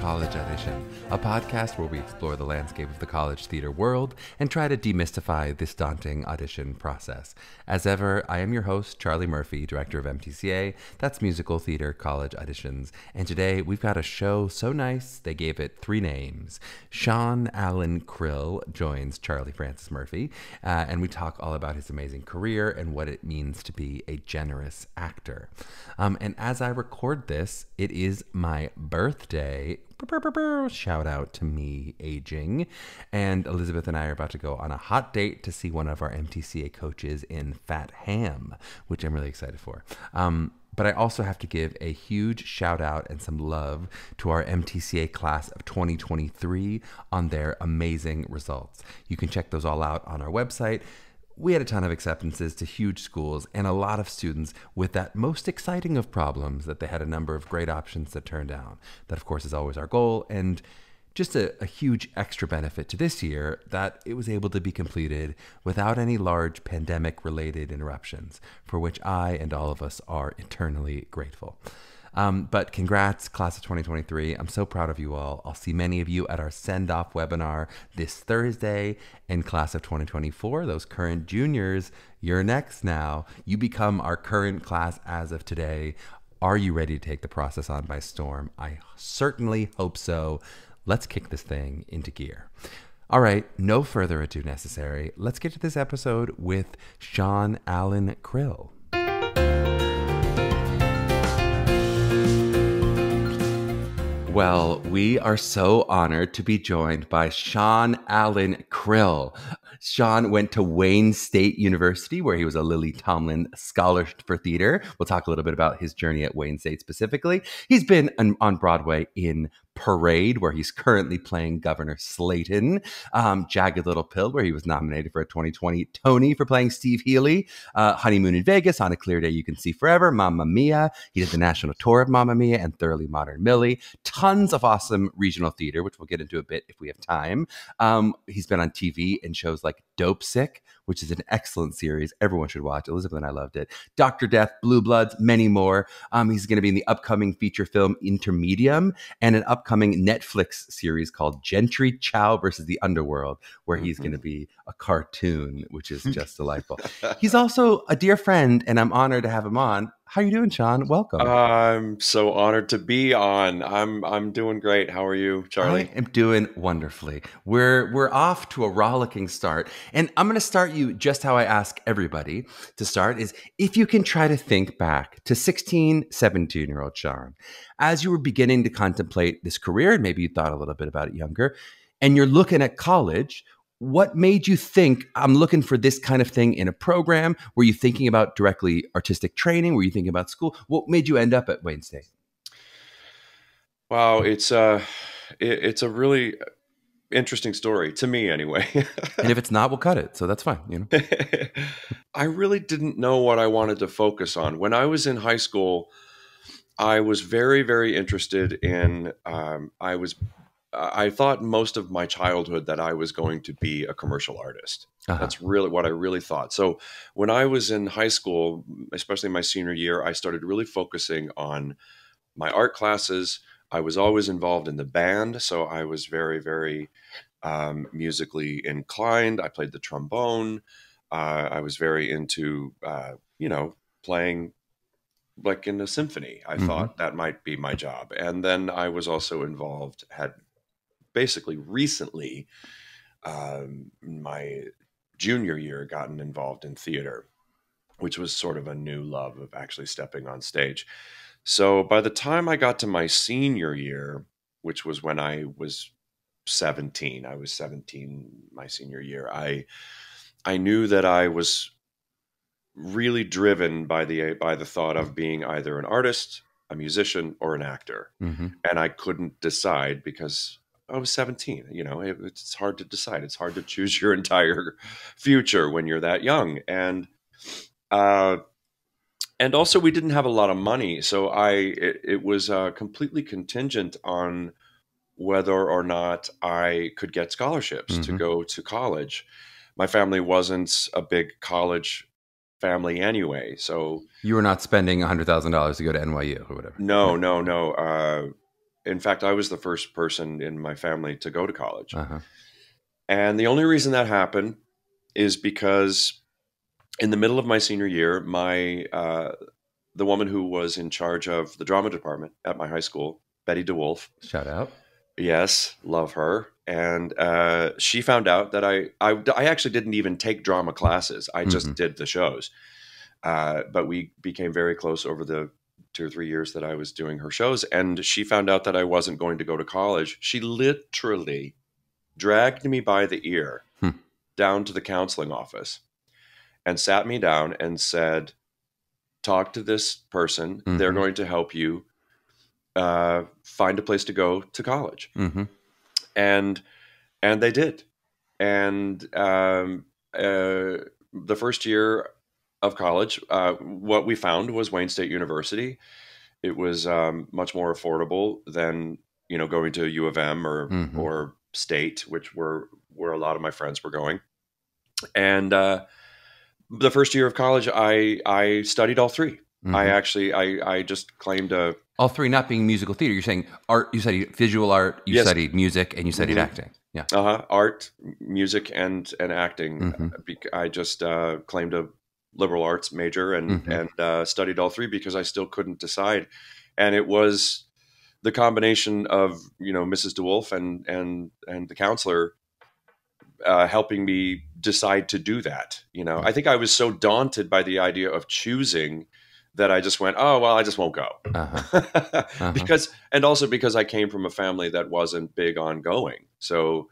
College Audition, a podcast where we explore the landscape of the college theater world and try to demystify this daunting audition process. As ever, I am your host, Charlie Murphy, director of MTCA, that's Musical Theater College Auditions, and today we've got a show so nice they gave it 3 names. Sean Allan Krill joins Charlie Francis Murphy, and we talk all about his amazing career and what it means to be a generous actor. And as I record this, it is my birthday. Shout out to me aging. And Elizabeth and I are about to go on a hot date to see one of our MTCA coaches in Fat Ham, which I'm really excited for. But I also have to give a huge shout out and some love to our MTCA class of 2023 on their amazing results. You can check those all out on our website. We had a ton of acceptances to huge schools and a lot of students with that most exciting of problems, that they had a number of great options to turn down. That, of course, is always our goal. And just a huge extra benefit to this year that it was able to be completed without any large pandemic-related interruptions, for which I and all of us are eternally grateful. But congrats, class of 2023. I'm so proud of you all. I'll see many of you at our send-off webinar this Thursday. And class of 2024, those current juniors, you're next now. You become our current class as of today. Are you ready to take the process on by storm? I certainly hope so. Let's kick this thing into gear. All right, no further ado necessary. Let's get to this episode with Sean Allan Krill. Well, we are so honored to be joined by Sean Allan Krill. Sean went to Wayne State University, where he was a Lily Tomlin Scholar for Theater. We'll talk a little bit about his journey at Wayne State specifically. He's been on Broadway in Parade, where he's currently playing Governor Slayton. Jagged Little Pill, where he was nominated for a 2020 Tony for playing Steve Healy. Honeymoon in Vegas, On a Clear Day You Can See Forever, Mamma Mia. He did the national tour of Mamma Mia and Thoroughly Modern Millie. Tons of awesome regional theater, which we'll get into a bit if we have time. He's been on TV in shows like Dope Sick, which is an excellent series everyone should watch. Elizabeth and I loved it. Dr. Death, Blue Bloods, many more. He's going to be in the upcoming feature film Intermedium and an upcoming Netflix series called Gentry Chow versus the Underworld, where he's going to be a cartoon, which is just delightful. He's also a dear friend, and I'm honored to have him on. How are you doing, Sean? Welcome. I'm so honored to be on. I'm doing great. How are you, Charlie? I am doing wonderfully. We're off to a rollicking start. And I'm going to start you just how I ask everybody to start, is if you can try to think back to 16, 17-year-old Sean, as you were beginning to contemplate this career, and maybe you thought a little bit about it younger, and you're looking at college. What made you think, I'm looking for this kind of thing in a program? Were you thinking about directly artistic training? Were you thinking about school? What made you end up at Wayne State? Wow, it's a really interesting story to me, anyway. And if it's not, we'll cut it. So that's fine. You know, I really didn't know what I wanted to focus on. When I was in high school, I was very, very interested in. I thought most of my childhood that I was going to be a commercial artist. Uh-huh. That's really what I really thought. So when I was in high school, especially my senior year, I started really focusing on my art classes. I was always involved in the band, so I was very, very musically inclined. I played the trombone. I was very into, playing like in a symphony. I thought that might be my job. And then I was also involved, had basically recently, my junior year, gotten involved in theater, which was sort of a new love of actually stepping on stage. So by the time I got to my senior year, which was when I was 17, my senior year, I knew that I was really driven by the thought of being either an artist, a musician, or an actor. And I couldn't decide because I was 17. It's hard to decide. It's hard to choose your entire future when you're that young. And also we didn't have a lot of money. So it was completely contingent on whether or not I could get scholarships to go to college. My family wasn't a big college family anyway. So you were not spending $100,000 to go to NYU or whatever. No. in fact, I was the first person in my family to go to college. Uh-huh. And the only reason that happened is because in the middle of my senior year, the woman who was in charge of the drama department at my high school, Betty DeWolf. Shout out. Yes, love her. And she found out that I actually didn't even take drama classes. I just did the shows. But we became very close over the 2 or 3 years that I was doing her shows. And she found out that I wasn't going to go to college. She literally dragged me by the ear down to the counseling office and sat me down and said, talk to this person. They're going to help you find a place to go to college. And they did. And the first year of college, what we found was Wayne State University. It was much more affordable than, going to U of M or State, which were where a lot of my friends were going. And the first year of college, I studied all three. I just claimed all three, not being musical theater. You're saying art. You studied visual art. You studied music, and you studied acting. Yeah. Art, music, and acting. I just claimed a liberal arts major and studied all three because I still couldn't decide. And it was the combination of Mrs. DeWolf and the counselor helping me decide to do that. I think I was so daunted by the idea of choosing that I just went, oh, well, I just won't go. Because I came from a family that wasn't big on going. So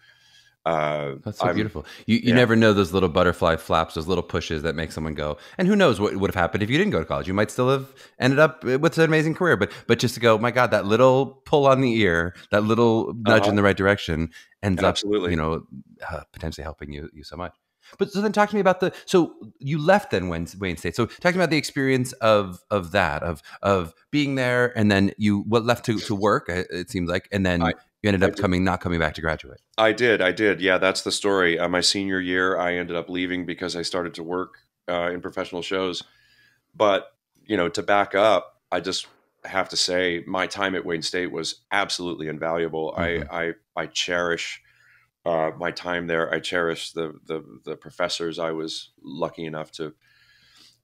that's so beautiful. You never know those little butterfly flaps, those little pushes that make someone go. And who knows what would have happened if you didn't go to college? You might still have ended up with an amazing career. But just to go, my God, that little pull on the ear, that little nudge in the right direction ends up, potentially helping you so much. But so then talk to me about so you left then Wayne State. So talk to me about the experience of that, of being there, and then you left to work, it seems like, and then you ended up not coming back to graduate. I did. Yeah, that's the story. My senior year, I ended up leaving because I started to work in professional shows. But, to back up, I just have to say my time at Wayne State was absolutely invaluable. I cherish my time there. I cherish the professors I was lucky enough to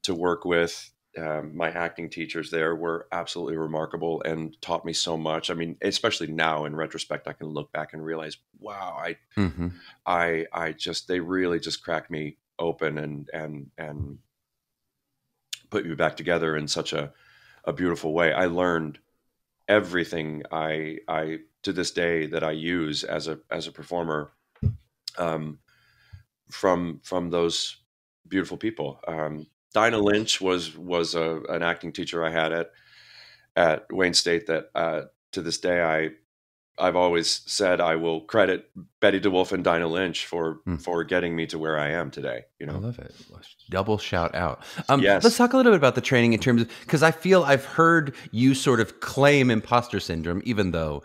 work with. My acting teachers there were absolutely remarkable and taught me so much. I mean, especially now in retrospect, I can look back and realize, wow, they really just cracked me open and put me back together in such a beautiful way. I learned everything I to this day that I use as a performer from those beautiful people. Dinah Lynch was an acting teacher I had at Wayne State that to this day I've always said I will credit Betty DeWolf and Dinah Lynch for getting me to where I am today. I love it. Double shout out. Yes. Let's talk a little bit about the training in terms of, because I feel I've heard you sort of claim imposter syndrome, even though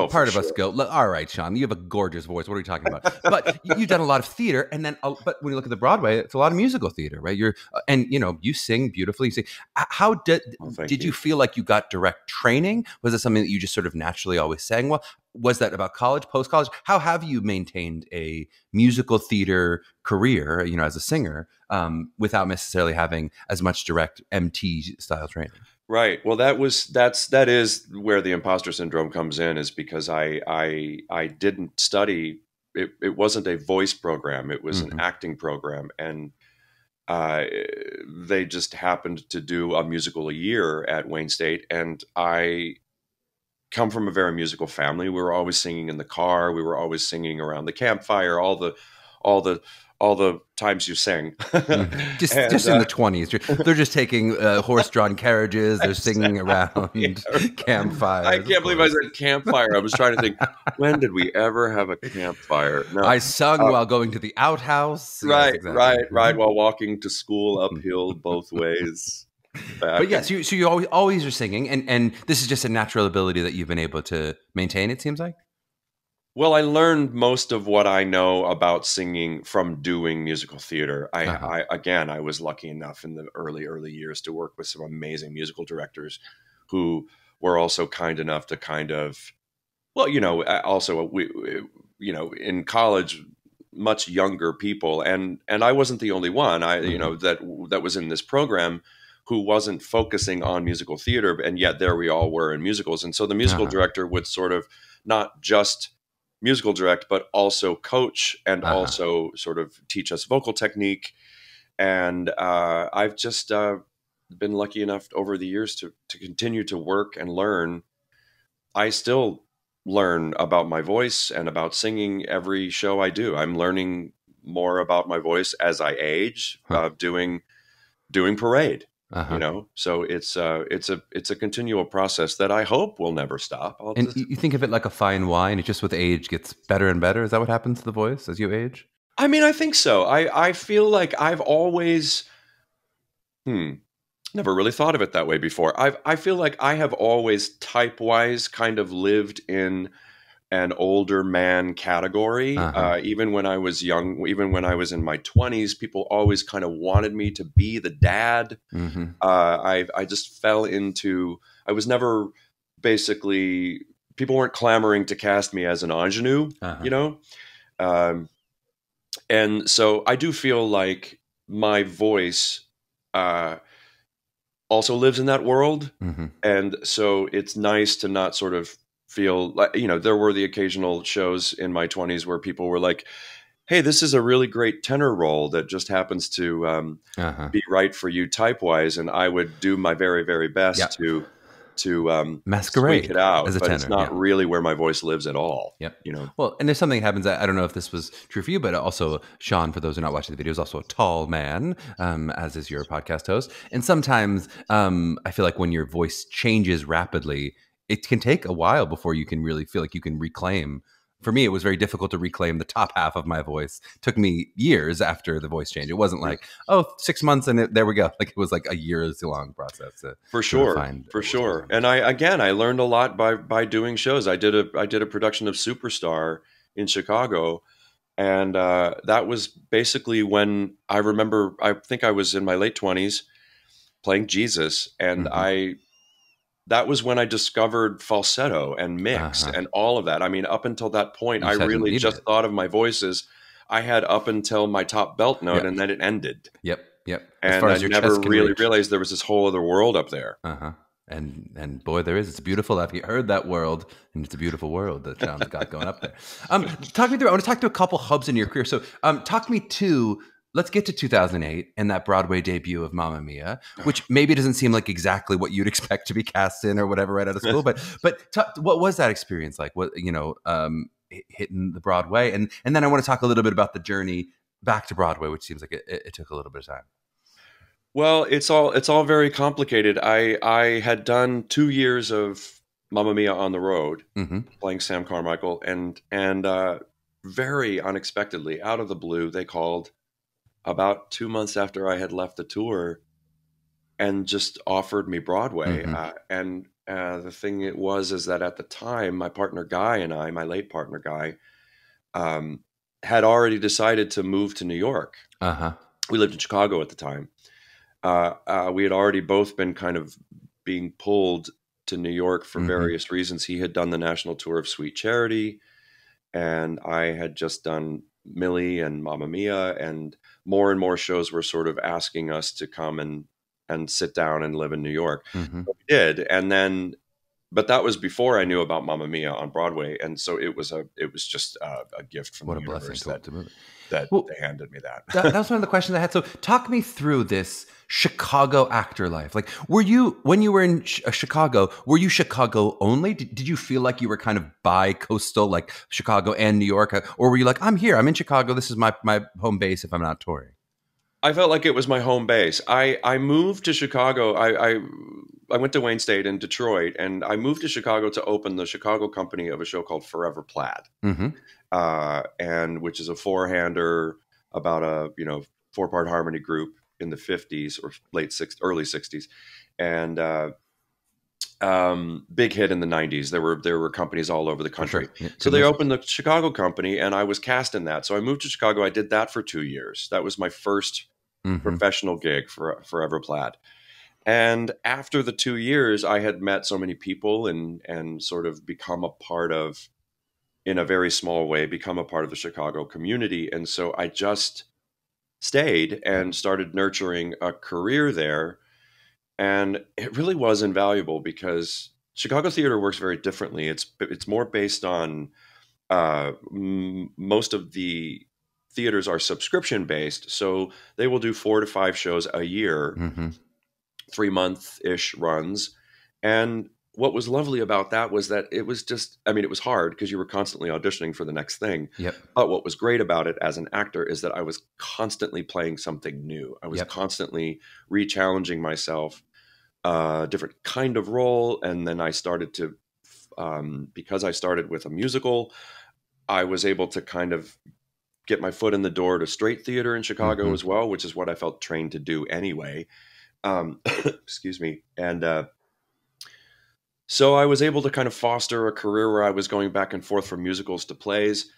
part of us go, all right, Sean, you have a gorgeous voice. What are we talking about? But you've done a lot of theater, and then, but when you look at the Broadway, it's a lot of musical theater, right? And you sing beautifully. You sing. How did you feel like you got direct training? Was it something that you just sort of naturally always sang well? Was that about college, post-college? How have you maintained a musical theater career, as a singer, without necessarily having as much direct MT style training? Right. Well, that is where the imposter syndrome comes in, is because I didn't study. It wasn't a voice program. It was an acting program, and they just happened to do a musical a year at Wayne State, and I come from a very musical family. We were always singing in the car. We were always singing around the campfire. All the times you sing. Just in the 20s. They're just taking horse-drawn carriages. They're singing around campfires. I can't believe I said campfire. I was trying to think, when did we ever have a campfire? No. I sung while going to the outhouse. Right, yes, exactly. Right. While walking to school uphill both ways. Back. But yes, so you always are singing, and this is just a natural ability that you've been able to maintain, it seems like? Well, I learned most of what I know about singing from doing musical theater. I was lucky enough in the early years to work with some amazing musical directors who were also kind enough to kind of Well, also in college, much younger people, and I wasn't the only one. That was in this program who wasn't focusing on musical theater, and yet there we all were in musicals. And so the musical director would sort of not just musical direct, but also coach and also sort of teach us vocal technique. And I've just been lucky enough over the years to continue to work and learn. I still learn about my voice and about singing every show I do. I'm learning more about my voice as I age, doing parade. So it's a continual process that I hope will never stop. You think of it like a fine wine; it just with age gets better and better. Is that what happens to the voice as you age? I mean, I think so. I feel like I've always, never really thought of it that way before. I feel like I have always type-wise kind of lived in an older man category. Even when I was young, even when I was in my 20s, people always kind of wanted me to be the dad. I just fell into, I was never basically, people weren't clamoring to cast me as an ingenue, and so I do feel like my voice also lives in that world. And so it's nice to not sort of feel like, there were the occasional shows in my 20s where people were like, hey, this is a really great tenor role that just happens to be right for you type-wise. And I would do my very, very best to masquerade squeak it out, as a but tenor. It's not really where my voice lives at all. Well, and there's something that happens. I don't know if this was true for you, but also Sean, for those who are not watching the video, is also a tall man, as is your podcast host. And sometimes I feel like when your voice changes rapidly, it can take a while before you can really feel like you can reclaim. For me, it was very difficult to reclaim the top half of my voice. It took me years after the voice change. It wasn't like, 6 months and there we go. Like it was like a years long process. For sure. And I learned a lot by doing shows. I did a production of Superstar in Chicago, and that was basically when I remember. I think I was in my late 20s playing Jesus, and that was when I discovered falsetto and mix and all of that. I mean, up until that point, I really just thought of my voice as I had up until my top belt note, and then it ended. Yep. And I never really realized there was this whole other world up there. And boy, there is. It's beautiful. Have you heard that world? And it's a beautiful world that John's got going up there. Talk me through. I want to talk to a couple hubs in your career. So talk me to, let's get to 2008 and that Broadway debut of Mamma Mia, which maybe doesn't seem like exactly what you'd expect to be cast in or whatever right out of school. But what was that experience like? What, hitting the Broadway? And then I want to talk a little bit about the journey back to Broadway, which seems like it took a little bit of time. Well, it's all very complicated. I had done 2 years of Mamma Mia on the road, playing Sam Carmichael, and very unexpectedly, out of the blue, they called about 2 months after I had left the tour and just offered me Broadway. And the thing is that at the time, my partner Guy and I, my late partner Guy, had already decided to move to New York. We lived in Chicago at the time. We had already both been kind of being pulled to New York for various reasons. He had done the national tour of Sweet Charity, and I had just done Millie and Mamma Mia, and more shows were sort of asking us to come and sit down and live in New York. So we did, and then, but that was before I knew about Mamma Mia on Broadway, and so it was just a gift from the universe that they handed me that. That was one of the questions I had. So talk me through this Chicago actor life. Like, when you were in Chicago, were you Chicago only? Did you feel like you were kind of bi-coastal, like Chicago and New York? Or were you like, I'm here, I'm in Chicago, this is my home base if I'm not touring? I felt like it was my home base. I moved to Chicago. I went to Wayne State in Detroit, and I moved to Chicago to open the Chicago company of a show called Forever Plaid, and which is a four-hander about a 4-part harmony group in the 50s or early 60s, and big hit in the 90s. There were companies all over the country. Sure. Yeah, so they opened the Chicago company, and I was cast in that. So I moved to Chicago. I did that for 2 years. That was my first professional gig for Forever Plaid. And after the 2 years, I had met so many people and sort of become a part of, in a very small way, become a part of the Chicago community. And so I just stayed and started nurturing a career there. And it really was invaluable because Chicago theater works very differently. It's more based on most of the theaters are subscription based, so they will do 4 to 5 shows a year, 3-month-ish runs. And what was lovely about that was that it was just, I mean, it was hard because you were constantly auditioning for the next thing. Yep. But what was great about it as an actor is that I was constantly playing something new. I was constantly re-challenging myself, different kind of role. And then I started to, because I started with a musical, I was able to kind of get my foot in the door to straight theater in Chicago as well, which is what I felt trained to do anyway. Excuse me. And so I was able to kind of foster a career where I was going back and forth from musicals to plays,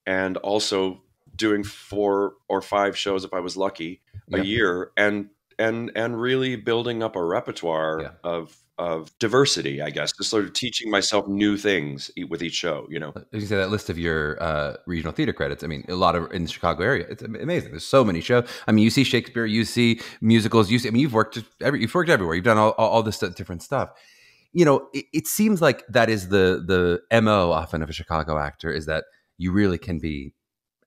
and also doing 4 or 5 shows if I was lucky a year, and really building up a repertoire of diversity, I guess, just sort of teaching myself new things with each show, you know. As you say, that list of your regional theater credits, I mean, a lot of in the Chicago area, it's amazing. There's so many shows. I mean, you see Shakespeare, you see musicals, I mean, you've worked everywhere. You've done all this different stuff. You know, it seems like that is the MO often of a Chicago actor, is that you really can be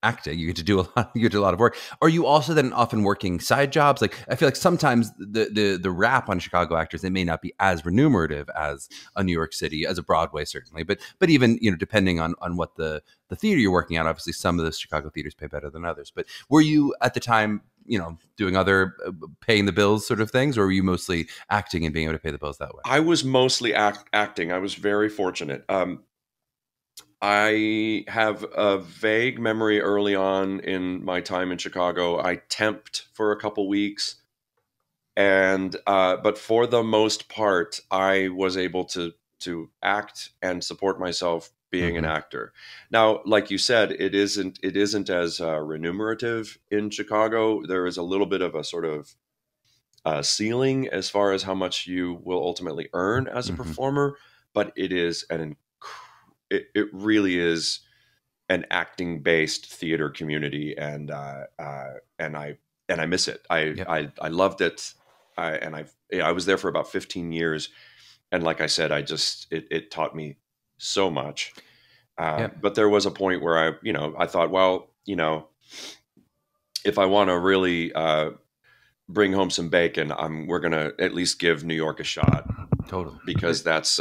acting. You get to do a lot of work. Are you also then often working side jobs? Like, I feel like sometimes the rap on Chicago actors, it may not be as remunerative as a New York City, as a Broadway certainly, but even, you know, depending on what the theater you're working at, obviously some of the Chicago theaters pay better than others. But were you at the time, you know, doing other paying the bills sort of things, or were you mostly acting and being able to pay the bills that way? I was mostly acting. I was very fortunate. I have a vague memory early on in my time in Chicago. I temped for a couple weeks, and but for the most part, I was able to act and support myself being an actor. Now, like you said, it isn't as remunerative in Chicago. There is a little bit of a sort of ceiling as far as how much you will ultimately earn as a performer, but it is it really is an acting based theater community, and I miss it. I loved it. I was there for about 15 years, and like I said, it taught me so much. But there was a point where I thought, well, you know, if I want to really bring home some bacon, we're gonna at least give New York a shot. Totally, because that's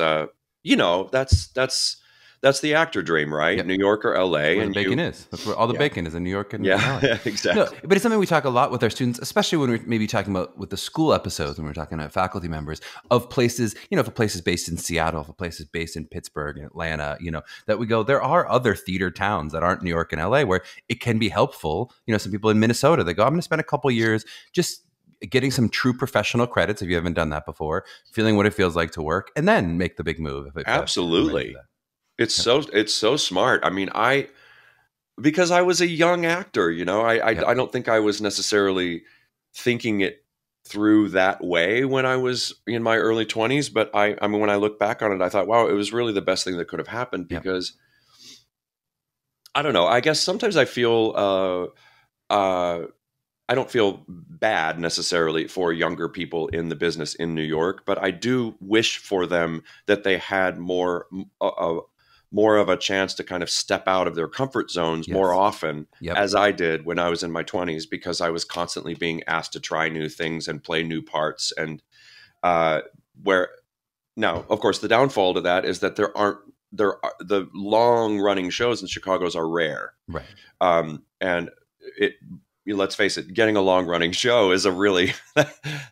that's the actor dream, right? New York or LA, where and the bacon is. That's where all the bacon is, in New York and LA. Exactly. No, but it's something we talk a lot with our students, especially when we're maybe talking about with the school episodes, when we're talking to faculty members of places. You know, if a place is based in Seattle, if a place is based in Pittsburgh and Atlanta, you know, that we go, there are other theater towns that aren't New York and LA where it can be helpful. You know, some people in Minnesota, they go, I'm going to spend a couple years just getting some true professional credits if you haven't done that before, feeling what it feels like to work, and then make the big move. Absolutely. It's so smart. I mean, because I was a young actor, you know, I don't think I was necessarily thinking it through that way when I was in my early 20s. But I mean, when I look back on it, I thought, wow, it was really the best thing that could have happened, because I don't know. I guess sometimes I feel, I don't feel bad necessarily for younger people in the business in New York, but I do wish for them that they had more of a chance to kind of step out of their comfort zones more often, as I did when I was in my 20s, because I was constantly being asked to try new things and play new parts. And where now, of course, the downfall to that is that the long running shows in Chicago's are rare. Right. And let's face it, getting a long running show is a really,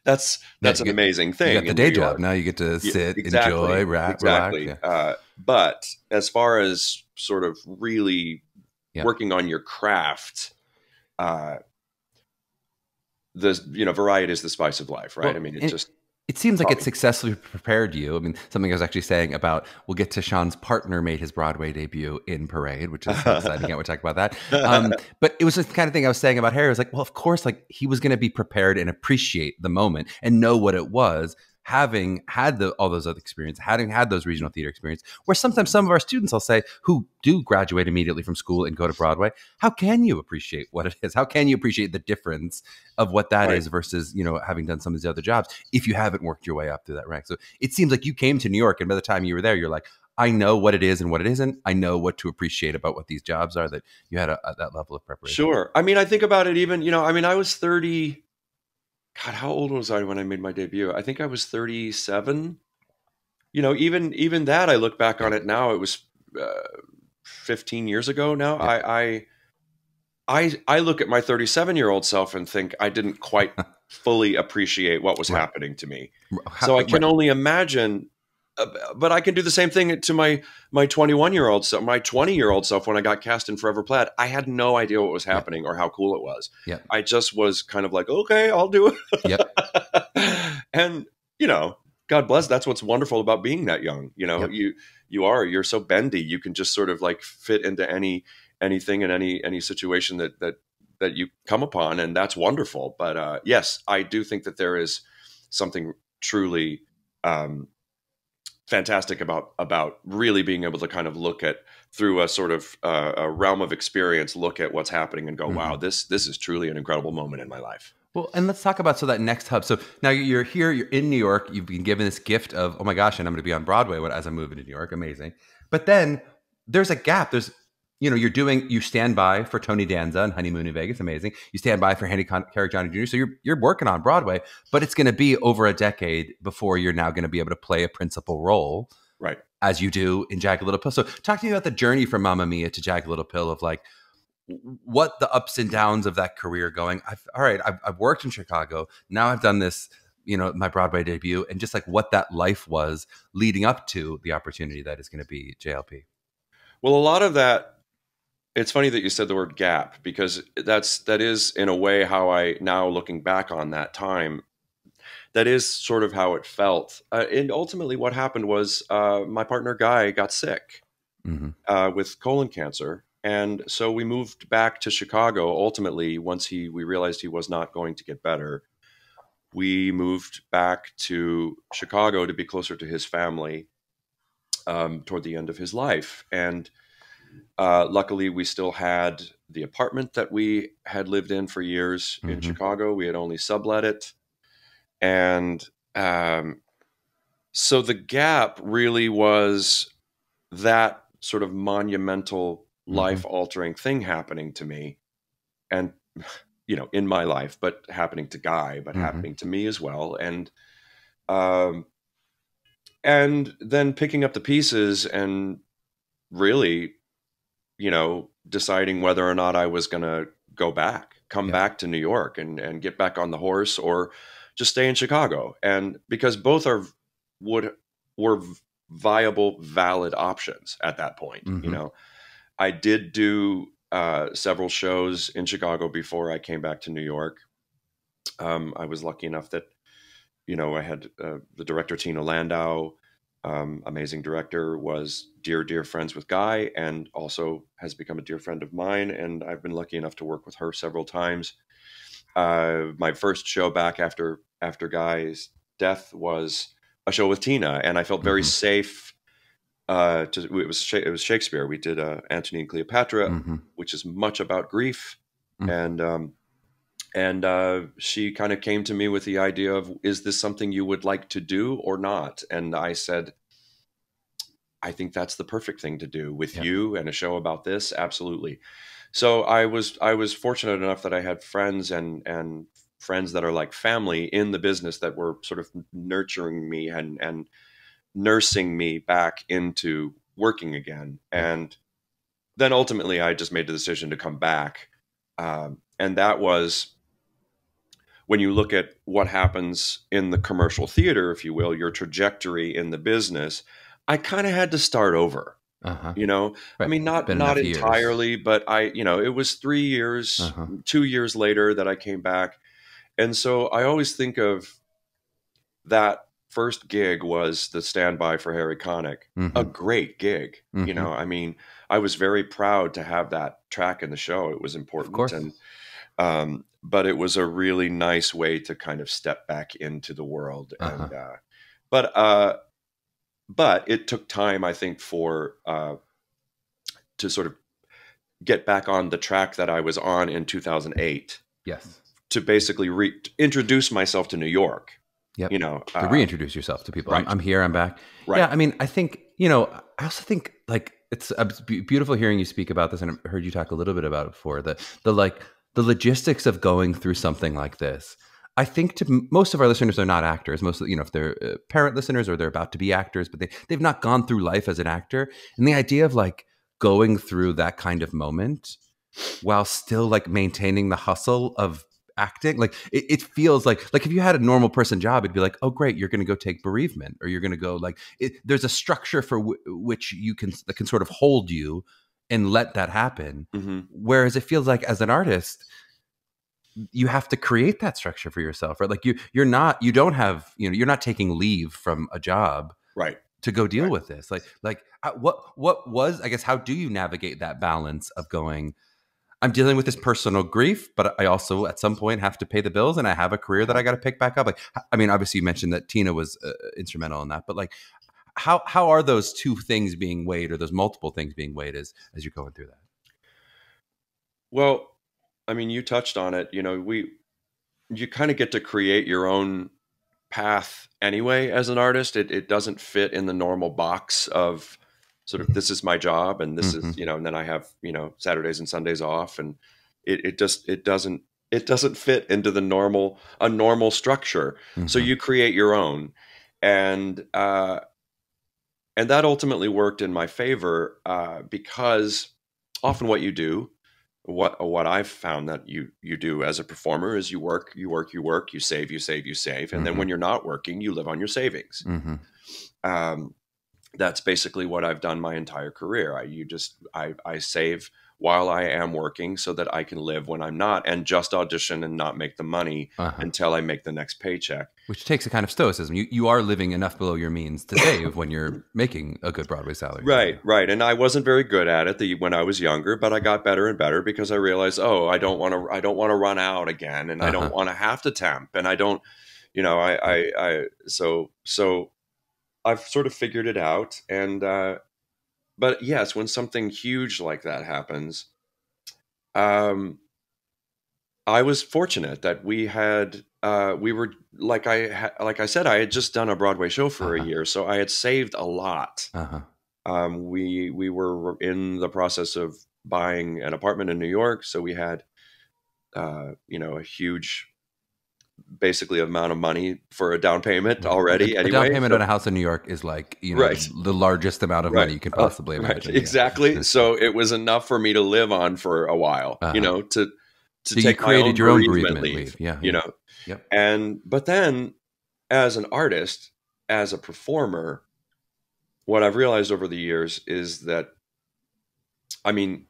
that's an amazing thing. You got the day job. Now you get to sit, enjoy, relax. Yeah. But as far as sort of really working on your craft, variety is the spice of life, right? Well, I mean, it's just. It seems like it successfully prepared you. I mean, something I was actually saying about, we'll get to Sean's partner made his Broadway debut in Parade, which is exciting. Can't we talk about that? But it was the kind of thing I was saying about Harry. I was like, well, of course, like he was going to be prepared and appreciate the moment and know what it was, having had all those other experiences, having had those regional theater experience, where sometimes some of our students, I'll say, who do graduate immediately from school and go to Broadway, how can you appreciate what it is? How can you appreciate the difference of what that is versus, you know, having done some of these other jobs if you haven't worked your way up through that rank? So it seems like you came to New York, and by the time you were there, you're like, I know what it is and what it isn't. I know what to appreciate about what these jobs are, that you had that level of preparation. Sure. I mean, I think about it even, you know, I mean, I was 30. God, how old was I when I made my debut? I think I was 37. You know, even that, I look back on it now, it was 15 years ago now. Yeah. I look at my 37-year-old self and think I didn't quite fully appreciate what was happening to me. So I can only imagine, but I can do the same thing to my 21-year-old self, my 20-year-old self when I got cast in Forever Plaid. I had no idea what was happening or how cool it was. Yeah. I just was kind of like, okay, I'll do it. Yep. And, you know, God bless, that's what's wonderful about being that young. You know, you're so bendy. You can just sort of like fit into anything in any situation that you come upon, and that's wonderful. But yes, I do think that there is something truly fantastic about really being able to kind of look at, through a sort of a realm of experience, look at what's happening and go, wow, this is truly an incredible moment in my life. Well, and let's talk about that next hub. So now you're here, you're in New York, you've been given this gift of, oh my gosh, and I'm going to be on Broadway as I'm moving to New York. Amazing. But then there's a gap. There's, you know, you stand by for Tony Danza and Honeymoon in Vegas. Amazing. You stand by for Handy Carrick Johnny Jr. So you're working on Broadway, but it's going to be over a decade before you're now going to be able to play a principal role. Right. As you do in Jagged Little Pill. So talk to me about the journey from Mamma Mia to Jagged Little Pill, of like, what the ups and downs of that career going. I've worked in Chicago. Now I've done this, you know, my Broadway debut, and just like what that life was leading up to the opportunity that is going to be JLP. Well, a lot of that, it's funny that you said the word gap, because that is in a way how I, now looking back on that time, that is sort of how it felt. And ultimately what happened was my partner Guy got sick with colon cancer. And so we moved back to Chicago. Ultimately, once we realized he was not going to get better, we moved back to Chicago to be closer to his family toward the end of his life. And luckily, we still had the apartment that we had lived in for years in Chicago. We had only sublet it. And so the gap really was that sort of monumental, life-altering thing happening to me, and, you know, in my life, but happening to Guy, but happening to me as well. And then picking up the pieces and really, you know, deciding whether or not I was going to come back to New York and get back on the horse, or just stay in Chicago. And because both were viable, valid options at that point. You know, I did do several shows in Chicago before I came back to New York. I was lucky enough that, you know, I had the director, Tina Landau, amazing director, was dear friends with Guy, and also has become a dear friend of mine. And I've been lucky enough to work with her several times. My first show back after Guy's death was a show with Tina, and I felt very safe. It was Shakespeare. We did Antony and Cleopatra, which is much about grief, and she kind of came to me with the idea of, is this something you would like to do or not? And I said, I think that's the perfect thing to do with you and a show about this. Absolutely. So I was fortunate enough that I had friends and friends that are like family in the business that were sort of nurturing me and nursing me back into working again. And then ultimately I just made the decision to come back. And that was, when you look at what happens in the commercial theater, if you will, your trajectory in the business, I kind of had to start over. You know, right. I mean, not entirely, years. But it was 3 years, 2 years later that I came back. And so I always think of that first gig was the standby for Harry Connick, a great gig. You know, I mean, I was very proud to have that track in the show. It was important. Of course. And, but it was a really nice way to kind of step back into the world. And, but it took time, I think, for, to sort of get back on the track that I was on in 2008. Yes. To basically introduce myself to New York. Yep. You know, to reintroduce yourself to people. Right. I'm here. I'm back. Right. Yeah. I mean, I think, you know, I also think like it's beautiful hearing you speak about this, and I've heard you talk a little bit about it before. The logistics of going through something like this. I think most of our listeners are not actors. Mostly, you know, if they're parent listeners or they're about to be actors, but they've not gone through life as an actor. And the idea of like going through that kind of moment while still like maintaining the hustle of acting, like it feels like if you had a normal person job, it'd be like, oh great, you're going to go take bereavement, or you're going to go like there's a structure for which you can sort of hold you and let that happen. Whereas it feels like as an artist, you have to create that structure for yourself, right? Like you're not taking leave from a job, right, to go deal with this. Like what was, I guess, how do you navigate that balance of going, I'm dealing with this personal grief, but I also at some point have to pay the bills, and I have a career that I got to pick back up. Like, I mean, obviously you mentioned that Tina was instrumental in that, but like, how are those two things being weighed, or those multiple things being weighed as you're going through that? Well, I mean, you touched on it. You know, you kind of get to create your own path anyway as an artist. It doesn't fit in the normal box of sort of, this is my job, and this is, you know, and then I have, you know, Saturdays and Sundays off, and it doesn't fit into the normal structure. So you create your own, and that ultimately worked in my favor, because often what you do, what I've found that you do as a performer is you work, you save, and then when you're not working, you live on your savings. That's basically what I've done my entire career. I save while I am working so that I can live when I'm not, and just audition and not make the money until I make the next paycheck. Which takes a kind of stoicism. You are living enough below your means to save when you're making a good Broadway salary. Right. And I wasn't very good at it when I was younger, but I got better and better because I realized, I don't want to run out again, and I don't want to have to temp, and I don't, you know, so I've sort of figured it out. And, but yes, when something huge like that happens, I was fortunate that we were, like I said, I had just done a Broadway show for a year, so I had saved a lot. We were in the process of buying an apartment in New York, so we had, you know, a huge, basically amount of money for a down payment already. A down payment on a house in New York is like, you know, the largest amount of money you can possibly imagine. Exactly. So it was enough for me to live on for a while, you know, to so take you created your own bereavement leave. Yeah. You know, but then as an artist, as a performer, what I've realized over the years is that, I mean,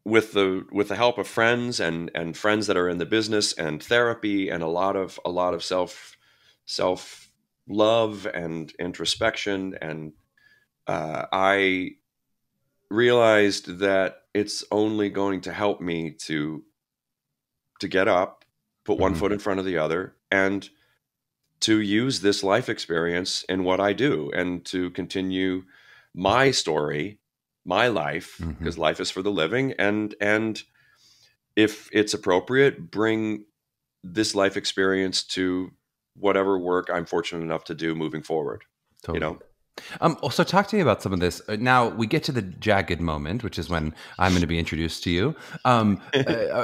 with the help of friends and friends that are in the business and therapy and a lot of self love and introspection, and I realized that it's only going to help me to get up, put one foot in front of the other, and to use this life experience in what I do, and to continue my story, my life, because life is for the living, and if it's appropriate, bring this life experience to whatever work I'm fortunate enough to do moving forward. Totally. You know. Also, talk to me about some of this. Now we get to the jagged moment, which is when I'm going to be introduced to you.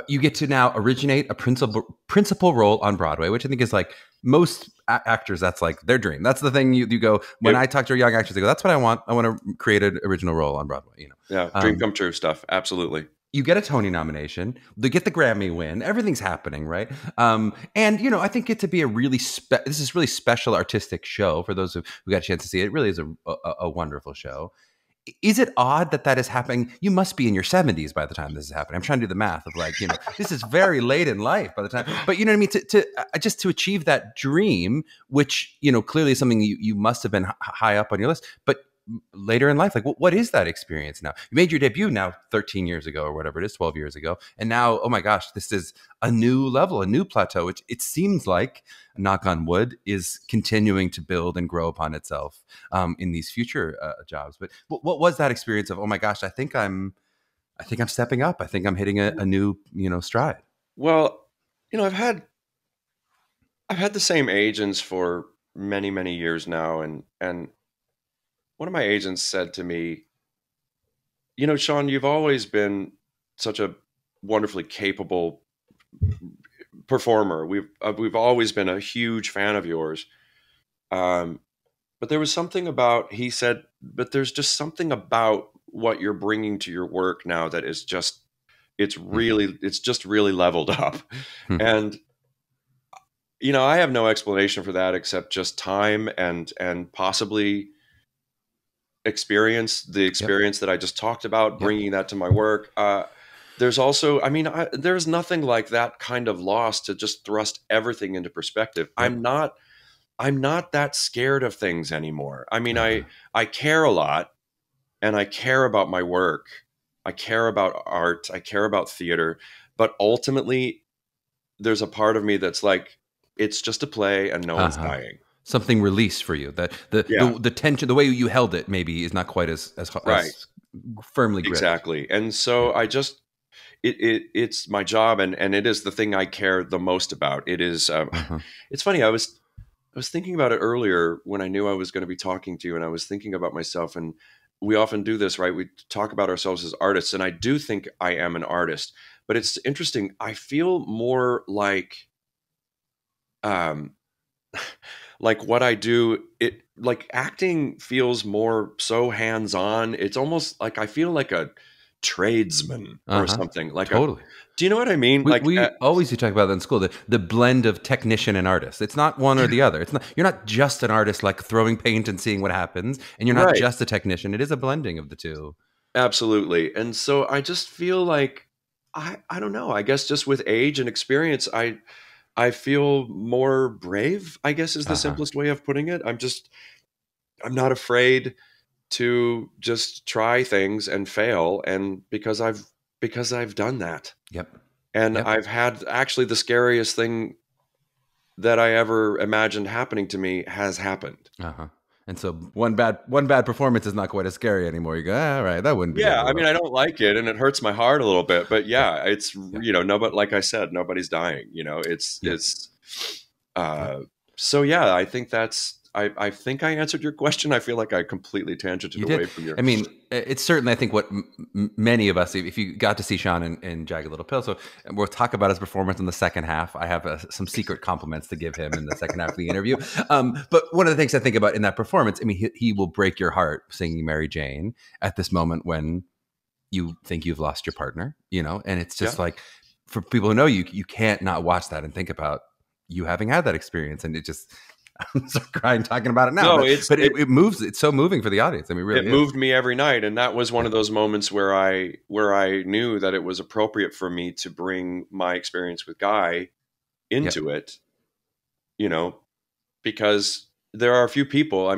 You get to now originate a principal role on Broadway, which I think is like most actors. That's like their dream. That's the thing you go. When I talk to young actors, they go, "That's what I want. I want to create an original role on Broadway." You know, yeah, dream come true stuff. Absolutely. You get a Tony nomination, they get the Grammy win, everything's happening, right? And, you know, I think it to be a really, this is really special artistic show for those who got a chance to see it. It really is a wonderful show. is it odd that that is happening? You must be in your 70s by the time this is happening. I'm trying to do the math of like, this is very late in life by the time, but you know what I mean? Just to achieve that dream, which, clearly is something you must have been high up on your list, but later in life, like what is that experience now? You made your debut now 13 years ago or whatever it is, 12 years ago. And now, oh my gosh, this is a new level, a new plateau, which it seems like, knock on wood, is continuing to build and grow upon itself in these future jobs. But what was that experience of, oh my gosh, I think I'm stepping up. I think I'm hitting a new, stride. Well, I've had the same agents for many, many years now. And one of my agents said to me, Sean, you've always been such a wonderfully capable performer. We've always been a huge fan of yours. But there was something about, he said, but there's just something about what you're bringing to your work now that is just, it's just really leveled up. And, I have no explanation for that except just time and possibly the experience that I just talked about, bringing that to my work. There's also, there's nothing like that kind of loss to just thrust everything into perspective. I'm not that scared of things anymore. I care a lot, and I care about my work. I care about art. I care about theater, but ultimately there's a part of me that's like, it's just a play and no one's dying. Something released for you, that the tension, the way you held it maybe is not quite as firmly gripped. Exactly. And so I just, it's my job, and it is the thing I care the most about. It is, it's funny. I was thinking about it earlier when I knew I was going to be talking to you, and I was thinking about myself, and we often do this, right? We talk about ourselves as artists, and I do think I am an artist, but it's interesting. I feel more like, like what I do, like acting feels more so hands-on. It's almost like I feel like a tradesman or something. Like totally. Do you know what I mean? We always talk about that in school, the blend of technician and artist. It's not one or the other. You're not just an artist, like throwing paint and seeing what happens, and you're not just a technician. It is a blending of the two. Absolutely. And so I just feel like, I don't know, I guess just with age and experience, I feel more brave, I guess is the simplest way of putting it. I'm not afraid to just try things and fail. And because I've done that. Yep. And I've had actually the scariest thing that I ever imagined happening to me has happened. And so one bad performance is not quite as scary anymore. You go, all right, that wouldn't be. Yeah, I don't like it, and it hurts my heart a little bit. But yeah, it's but like I said, nobody's dying. So yeah, I think that's. I think I answered your question. I feel like I completely tangented away from your. It's certainly, I think, what many of us, if you got to see Sean in Jagged Little Pill, so we'll talk about his performance in the second half. I have some secret compliments to give him in the second half of the interview. But one of the things I think about in that performance, he will break your heart singing Mary Jane at this moment when you think you've lost your partner, and it's just like, for people who know you, you can't not watch that and think about you having had that experience, and it just. I'm so crying talking about it now. No, but it moves. It's so moving for the audience. Really, it moved me every night, and that was one of those moments where I knew that it was appropriate for me to bring my experience with Guy into it. Because there are a few people.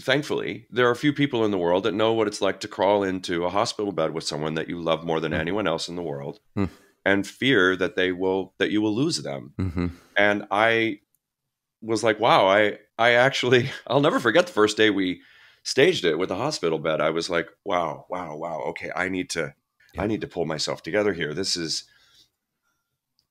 Thankfully, there are a few people in the world that know what it's like to crawl into a hospital bed with someone that you love more than anyone else in the world, and fear that you will lose them. And I was like, wow, I actually, I'll never forget the first day we staged it with the hospital bed. I was like, wow. Okay. I need to pull myself together here. This is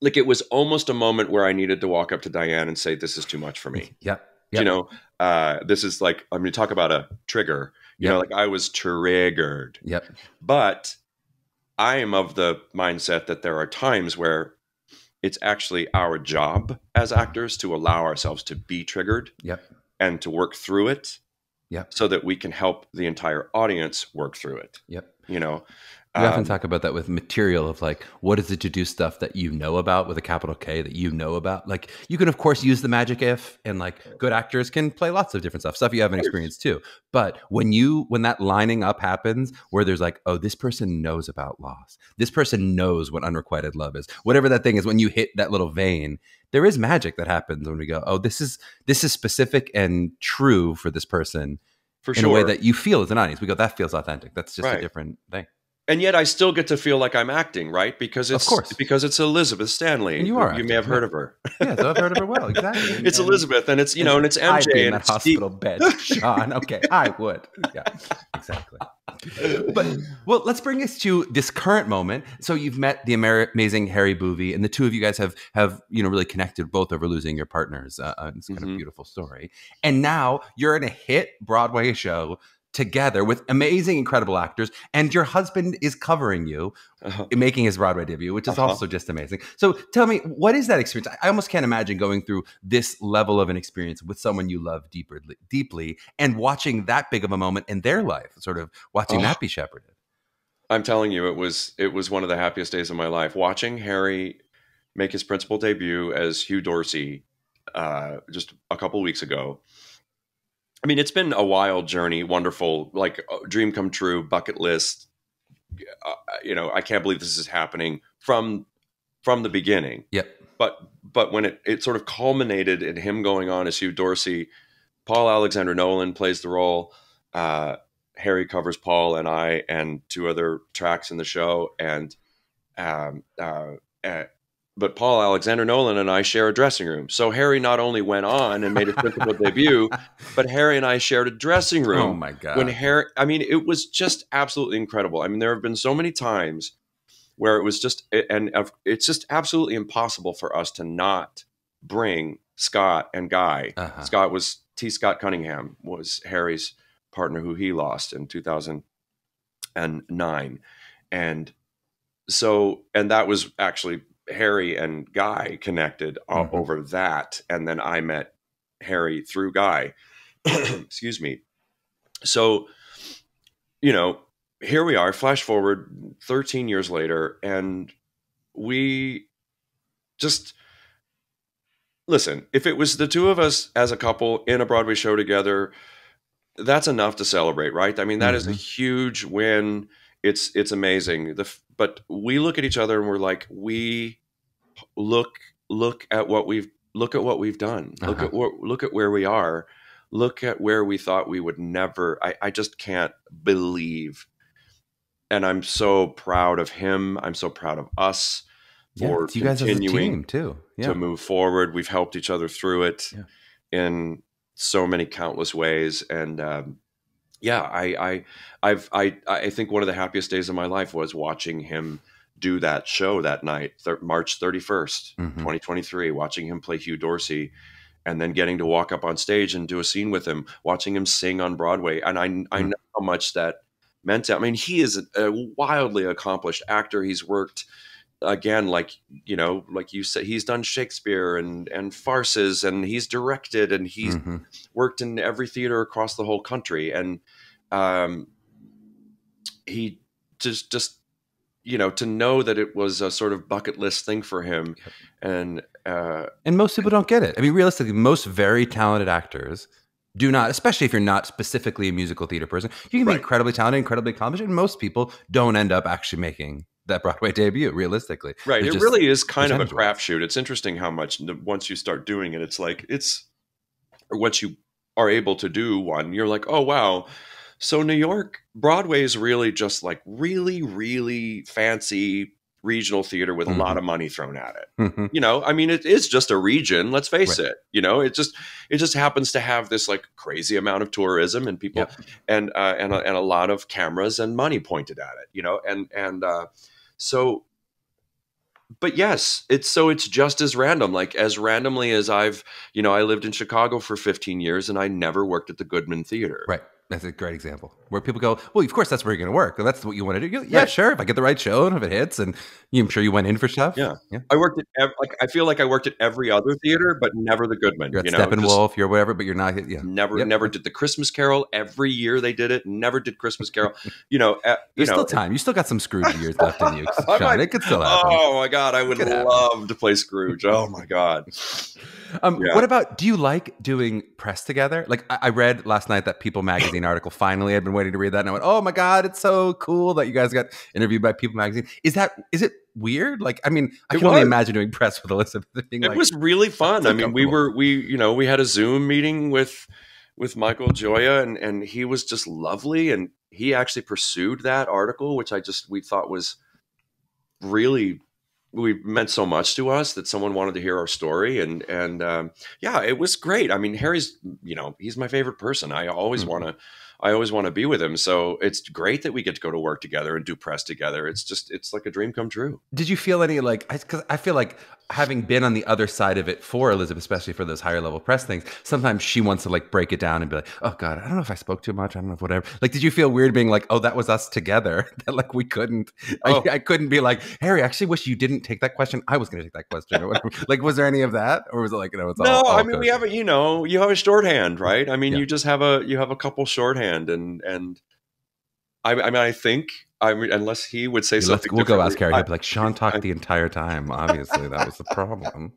like, it was almost a moment where I needed to walk up to Diane and say, this is too much for me. Yep. This is like, I'm going to talk about a trigger, like I was triggered. Yep. But I am of the mindset that there are times where it's actually our job as actors to allow ourselves to be triggered and to work through it so that we can help the entire audience work through it. We often talk about that with material of like, what is it to do stuff that you know about with a capital K that you know about? Like, you can, of course, use the magic if, and like good actors can play lots of different stuff you haven't experienced too. But when that lining up happens where there's like, oh, this person knows about loss. This person knows what unrequited love is. Whatever that thing is, when you hit that little vein, there is magic that happens when we go, oh, this is specific and true for this person in a way that you feel as an audience. We go, that feels authentic. That's just a different thing. And yet I still get to feel like I'm acting, right? Because it's Elizabeth Stanley. And you are. You may have heard of her. Yeah, so I've heard of her well, exactly. It's Elizabeth, and it's, and it's MJ. I'd be in and that hospital bed, Sean. Okay, I would. Yeah, exactly. But, well, let's bring us to this current moment. So you've met the amazing Harry Boovy, and the two of you guys have really connected both over losing your partners. It's kind of a beautiful story. And now you're in a hit Broadway show together with amazing, incredible actors, and your husband is covering you, making his Broadway debut, which is also just amazing. So tell me, what is that experience? I almost can't imagine going through this level of an experience with someone you love deeply, and watching that big of a moment in their life, sort of watching that be shepherded. I'm telling you, it was one of the happiest days of my life. Watching Harry make his principal debut as Hugh Dorsey just a couple weeks ago. I mean, it's been a wild journey, wonderful, like dream come true, bucket list. I can't believe this is happening from the beginning. Yep. But when it sort of culminated in him going on as Hugh Dorsey, Paul Alexander Nolan plays the role. Harry covers Paul and I and two other tracks in the show, and but Paul Alexander Nolan and I share a dressing room. So Harry not only went on and made his principal debut, but Harry and I shared a dressing room. Oh my God. It was just absolutely incredible. I mean, there have been so many times where it was just, and it's just absolutely impossible for us to not bring Scott and Guy. Scott Cunningham was Harry's partner who he lost in 2009. And that was actually Harry and Guy connected over that. And then I met Harry through Guy. Excuse me. So, here we are, flash forward 13 years later, and we just, listen, if it was the two of us as a couple in a Broadway show together, that's enough to celebrate, right? I mean, that is a huge win. It's amazing. But we look at each other and we're like, we look at what we've done. Look at where we are. Look at where we thought we would never. I just can't believe. And I'm so proud of him. I'm so proud of us for you guys continuing as a team too. To move forward. We've helped each other through it in so many countless ways. And I think one of the happiest days of my life was watching him do that show that night, March 31st, 2023, watching him play Hugh Dorsey, and then getting to walk up on stage and do a scene with him, watching him sing on Broadway. And I know how much that meant to him. I mean, he is a wildly accomplished actor. He's worked, again, like you said, he's done Shakespeare and farces, and he's directed, and he's worked in every theater across the whole country. And he just to know that it was a sort of bucket list thing for him. And most people don't get it. I mean, realistically, most very talented actors do not, especially if you're not specifically a musical theater person. You can be incredibly talented, incredibly accomplished, and most people don't end up actually making that Broadway debut, realistically. Right. It really is kind of a crapshoot. It's interesting how much, once you start doing it, or once you are able to do one, you're like, oh, wow. So New York, Broadway is really just like really, really fancy regional theater with a lot of money thrown at it. I mean, it is just a region, let's face it. It just happens to have this like crazy amount of tourism and people and a lot of cameras and money pointed at it, so, but yes, it's just as random, like as randomly as I lived in Chicago for 15 years and I never worked at the Goodman Theater. Right. That's a great example where people go, well, of course, that's where you're going to work. And that's what you want to do. Yeah, sure. If I get the right show and if it hits, and I'm sure you went in for stuff. Yeah. I worked at, I feel like I worked at every other theater, but never the Goodman. You're at Steppenwolf, you're whatever, but you're not. Yeah. Never did the Christmas Carol. Every year they did it. Never did Christmas Carol. There's still time. You still got some Scrooge years left in you, Sean. It could still happen. Oh my God. I would love to play Scrooge. Oh my God. What about, do you like doing press together? Like I read last night that People Magazine article. Finally, I'd been waiting to read that, and I went, "Oh my God, it's so cool that you guys got interviewed by People Magazine." Is it weird? Like, I mean, I can only imagine doing press with Elizabeth. It was really fun. I mean, we had a Zoom meeting with Michael Gioia, and he was just lovely, and he actually pursued that article, which we thought was really. We meant so much to us that someone wanted to hear our story, and it was great. I mean, Harry's, he's my favorite person. I always want to be with him. So it's great that we get to go to work together and do press together. It's like a dream come true. Did you feel any because I feel like having been on the other side of it for Elizabeth, especially for those higher level press things, sometimes she wants to like break it down and be like, oh God, I don't know if I spoke too much. I don't know if whatever. Like, did you feel weird being like, oh, that was us together? That like we couldn't, I couldn't be like, Harry, I actually wish you didn't take that question. I was going to take that question or whatever. Like, was there any of that? Or was it like, it's all I mean, we have you have a shorthand, right? I mean, you just have a couple shorthand and I think, unless he would say something we'll go ask Harry. He'll be like, Sean talked the entire time. Obviously, that was the problem.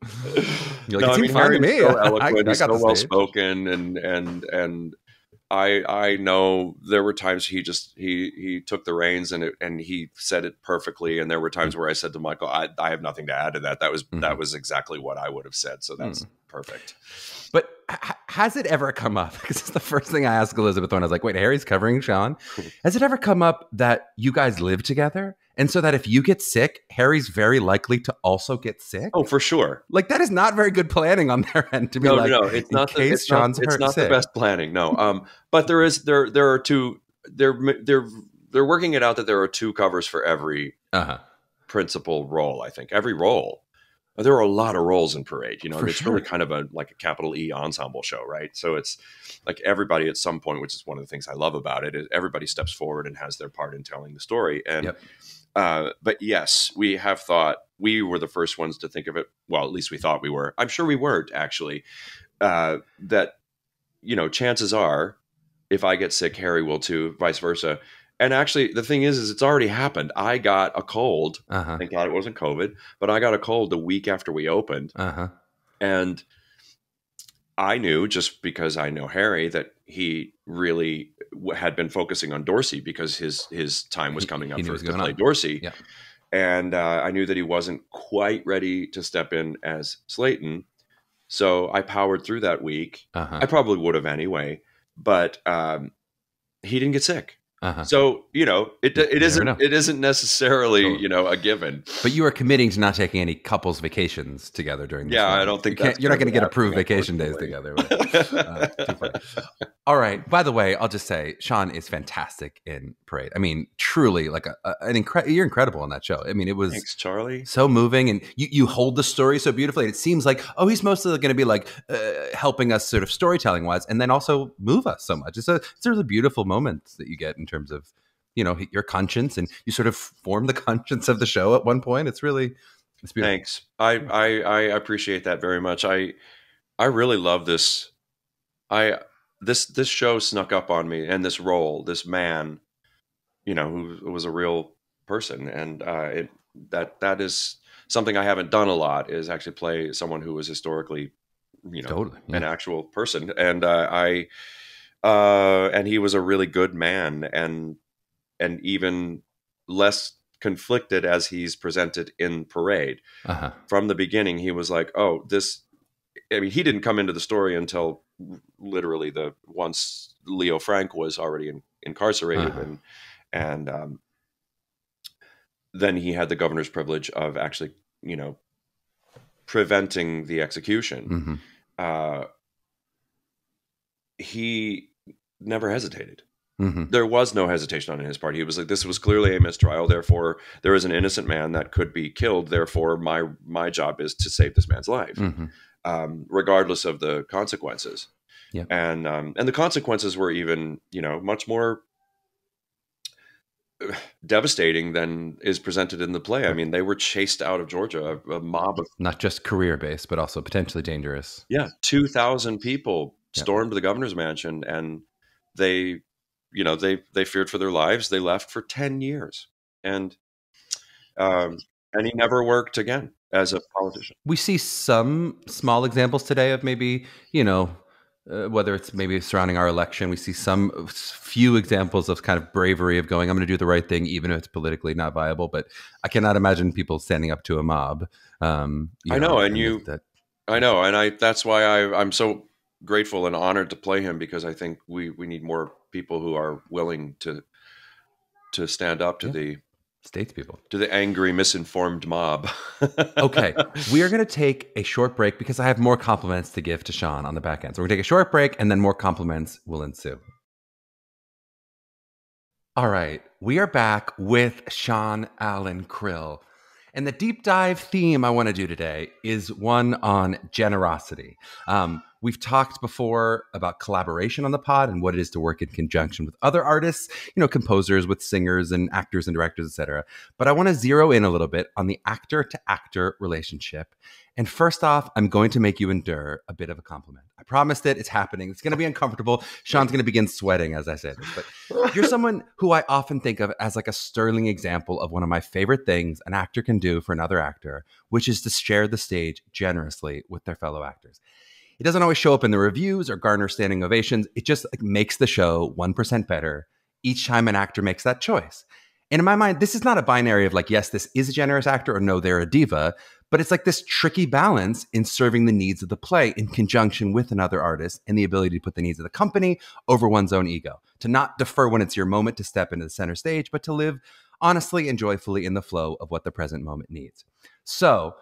You're like, it seemed fine to me. So eloquent, he's so well spoken, and I know there were times he took the reins and he said it perfectly, and there were times where I said to Michael, I have nothing to add to that. That was exactly what I would have said. So that's perfect. But has it ever come up? Because it's the first thing I asked Elizabeth when I was like, wait, Harry's covering Sean. Has it ever come up that you guys live together? And so that if you get sick, Harry's very likely to also get sick? Oh, for sure. Like, that is not very good planning on their end to be no, it's not the best planning. No. But there are two, they're working it out that there are two covers for every principal role, I think. Every role. There are a lot of roles in Parade, it's really kind of a capital E ensemble show, right? So it's like everybody at some point, which is one of the things I love about it, is everybody steps forward and has their part in telling the story. And, but yes, we have thought we were the first ones to think of it. Well, at least we thought we were. I'm sure we weren't actually, that, chances are if I get sick, Harry will too, vice versa. And actually, the thing is it's already happened. I got a cold. Thank God it wasn't COVID, but I got a cold the week after we opened. And I knew, just because I know Harry, that he really had been focusing on Dorsey because his time was coming up to play Dorsey. Yeah. And I knew that he wasn't quite ready to step in as Slayton. So I powered through that week. I probably would have anyway, but he didn't get sick. So, it isn't necessarily, a given. But you are committing to not taking any couples vacations together during this. Yeah, I don't think you're not going to get approved vacation days together. Too funny. All right. By the way, I'll just say Sean is fantastic in Parade. I mean, truly like you're incredible on that show. I mean, it was Thanks, Charlie. So moving, and you hold the story so beautifully. And it seems like, he's mostly going to be like helping us sort of storytelling wise, and then also move us so much. It's a really beautiful moments that you get in terms of, your conscience, and you sort of form the conscience of the show at one point. It's beautiful. Thanks. I appreciate that very much. I really love this. This show snuck up on me, and this role, this man, who was a real person. And that is something I haven't done a lot, is actually play someone who was historically, an actual person. And and he was a really good man, and even less conflicted as he's presented in Parade. From the beginning, he was like, he didn't come into the story until literally once Leo Frank was already incarcerated, and then he had the governor's privilege of actually, preventing the execution. He never hesitated. There was no hesitation on his part. He was like, this was clearly a mistrial. Therefore, there is an innocent man that could be killed. Therefore, my job is to save this man's life, regardless of the consequences. Yeah. And the consequences were even, much more devastating than is presented in the play. I mean, they were chased out of Georgia, a mob of, Not just career based, but also potentially dangerous. 2,000 people Yeah. stormed the governor's mansion, and they, they feared for their lives. They left for 10 years, and he never worked again as a politician. We see some small examples today of maybe, whether it's maybe surrounding our election, we see some few examples of kind of bravery of going, I'm going to do the right thing, even if it's politically not viable. But I cannot imagine people standing up to a mob. I know, and that's why I'm so grateful and honored to play him, because I think we need more people who are willing to stand up to the statespeople, to the angry, misinformed mob. Okay, we are going to take a short break because I have more compliments to give to Sean on the back end. So we're going to take a short break, and then more compliments will ensue. All right, we are back with Sean Allan Krill. And the deep dive theme I want to do today is one on generosity. We've talked before about collaboration on the pod and what it is to work in conjunction with other artists, composers, with singers and actors and directors, etc. But I want to zero in a little bit on the actor-to-actor relationship. And first off, I'm going to make you endure a bit of a compliment. I promised it. It's happening. It's going to be uncomfortable. Sean's going to begin sweating as I say this. But you're someone who I often think of as like a sterling example of one of my favorite things an actor can do for another actor, which is to share the stage generously with their fellow actors. It doesn't always show up in the reviews or garner standing ovations. It just makes the show 1% better each time an actor makes that choice. And in my mind, this is not a binary of like, yes, this is a generous actor, or no, they're a diva. But it's like this tricky balance in serving the needs of the play in conjunction with another artist, and the ability to put the needs of the company over one's own ego. To not defer when it's your moment to step into the center stage, but to live honestly and joyfully in the flow of what the present moment needs. So,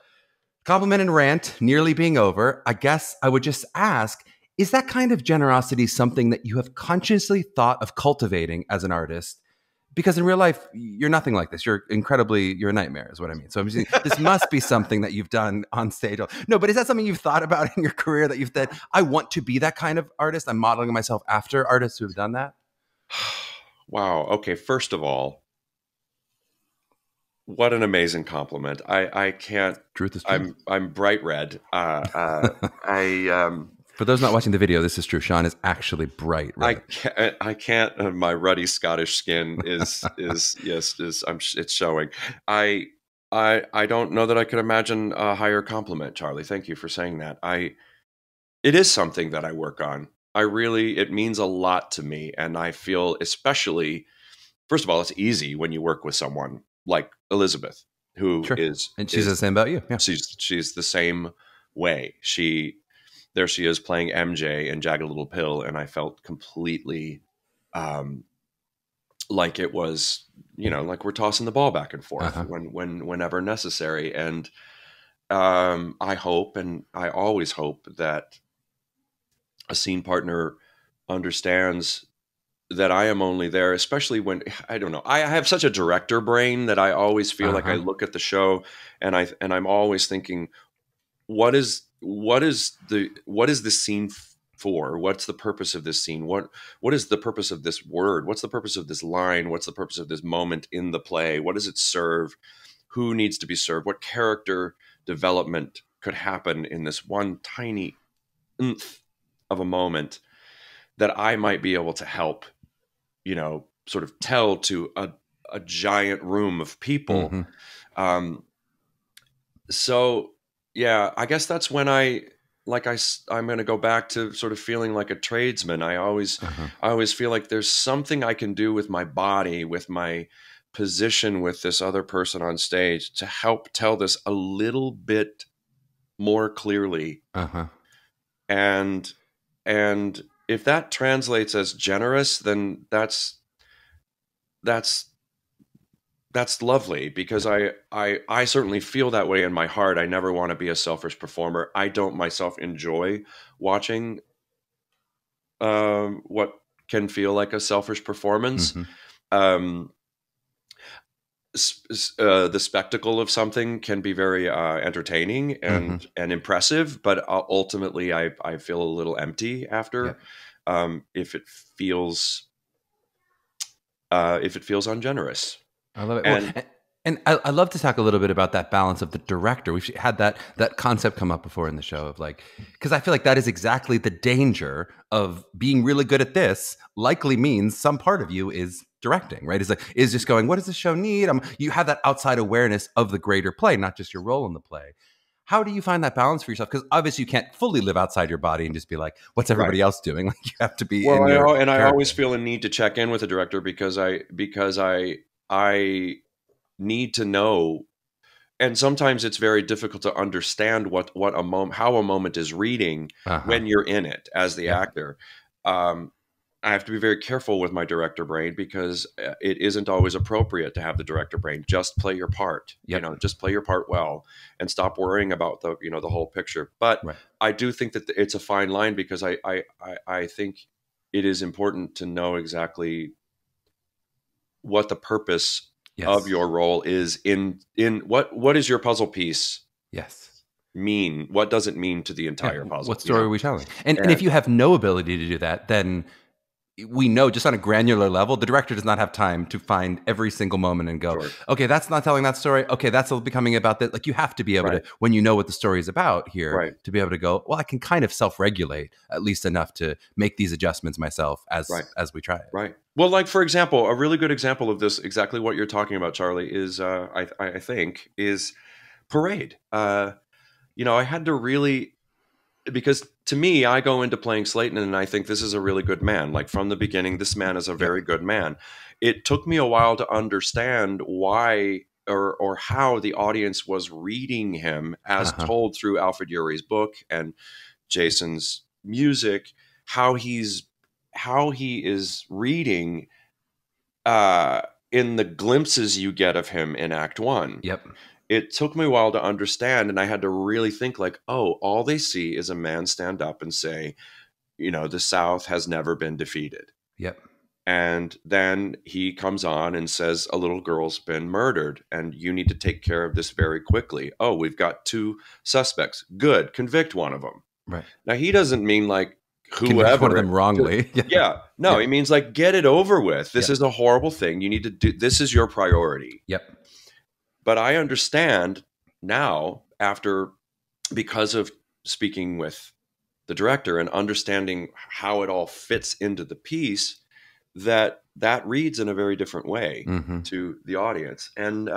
compliment and rant nearly being over, I guess I would just ask, is that kind of generosity something that you have consciously thought of cultivating as an artist? Because in real life, you're nothing like this. You're a nightmare is what I mean. So I'm just saying, this must be something that you've done on stage. No, but is that something you've thought about in your career, that you've said, I want to be that kind of artist? I'm modeling myself after artists who have done that? Wow. Okay. First of all, what an amazing compliment. I can't. Truth is true. I'm bright red. For those not watching the video, this is true. Sean is actually bright red. I can't. My ruddy Scottish skin is it's showing. I don't know that I could imagine a higher compliment, Charlie. Thank you for saying that. It is something that I work on. It means a lot to me, and I feel especially. First of all, it's easy when you work with someone like Elizabeth, who is, and she's the same about you. Yeah, she's the same way. There she is playing MJ in Jagged Little Pill, and I felt completely like it was, like we're tossing the ball back and forth whenever necessary. And I hope, and I always hope, that a scene partner understands that I am only there, especially when, I don't know, I have such a director brain that I always feel like I look at the show and I'm always thinking, what is the scene for? What's the purpose of this scene? What is the purpose of this word? What's the purpose of this line? What's the purpose of this moment in the play? What does it serve? Who needs to be served? What character development could happen in this one tiny oomph of a moment that I might be able to help, sort of tell to a giant room of people. Mm-hmm. So yeah, I guess that's when I'm going to go back to sort of feeling like a tradesman. I always feel like there's something I can do with my body, with my position with this other person on stage, to help tell this a little bit more clearly. And if that translates as generous, then that's lovely, because I certainly feel that way in my heart. I never want to be a selfish performer. I don't myself enjoy watching what can feel like a selfish performance. the spectacle of something can be very entertaining and impressive, but ultimately I feel a little empty after. If it feels ungenerous. I love it. And, and I love to talk a little bit about that balance of the director. We've had that concept come up before in the show of like, because I feel like that is exactly the danger of being really good at this. Likely means some part of you is directing, right? Is just going, what does the show need? You have that outside awareness of the greater play, not just your role in the play. How do you find that balance for yourself? Because obviously you can't fully live outside your body and just be like, what's everybody else doing? Like you have to be in your character. I always feel a need to check in with the director because I need to know, and sometimes it's very difficult to understand how a moment is reading when you're in it as the actor. I have to be very careful with my director brain because it isn't always appropriate to have the director brain. Just play your part, just play your part well and stop worrying about the whole picture. But I do think that it's a fine line because I think it is important to know exactly what the purpose of your role is in what is your puzzle piece mean? What does it mean to the entire puzzle? What story are we telling? And if you have no ability to do that, then we know just on a granular level, the director does not have time to find every single moment and go, okay, that's not telling that story. Okay, that's becoming about that. Like you have to be able to, when you know what the story is about here, to be able to go, well, I can kind of self-regulate at least enough to make these adjustments myself as we try it. Right. Well, like for example, a really good example of this, exactly what you're talking about, Charlie, is I think is Parade. I had to really, because to me, I go into playing Slayton and I think this is a really good man. Like from the beginning, this man is a very good man. It took me a while to understand why or how the audience was reading him as told through Alfred Urry's book and Jason's music, how he is reading in the glimpses you get of him in Act One. It took me a while to understand, and I had to really think like, oh, all they see is a man stand up and say, the South has never been defeated. And then he comes on and says, a little girl's been murdered, and you need to take care of this very quickly. Oh, we've got 2 suspects. Good. Convict one of them. Now, he doesn't mean like whoever. Convict one of them wrongly. No, he means like, get it over with. This is a horrible thing. You need to do, this is your priority. But I understand now because of speaking with the director and understanding how it all fits into the piece, that reads in a very different way to the audience. And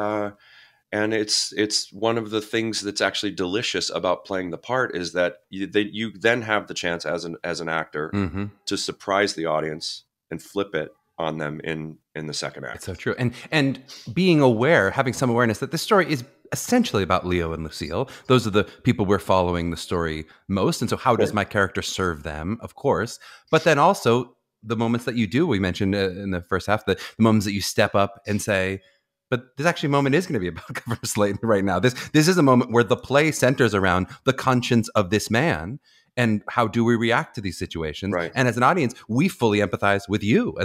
it's one of the things that's actually delicious about playing the part is that you then have the chance as an actor to surprise the audience and flip it on them in the second act. It's so true. And being aware, having some awareness that this story is essentially about Leo and Lucille. Those are the people we're following the story most. And so how does my character serve them? Of course. But then also the moments that you do, we mentioned in the first half, the moments that you step up and say, but this actually moment is going to be about Governor Slayton right now. This is a moment where the play centers around the conscience of this man. And how do we react to these situations? And as an audience, we fully empathize with you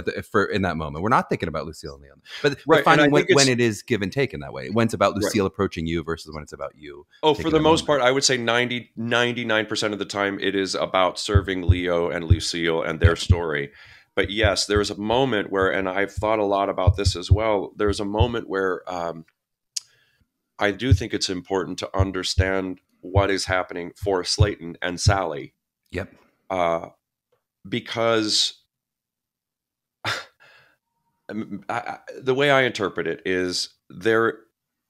in that moment. We're not thinking about Lucille and Leon. But finding when it is give and take in that way. When it's about Lucille approaching you versus when it's about you. Oh, for the most part, I would say 99% of the time it is about serving Leo and Lucille and their story. But yes, there is a moment where, and I've thought a lot about this as well, there's a moment where I do think it's important to understand what is happening for Slayton and Sally. Because the way I interpret it is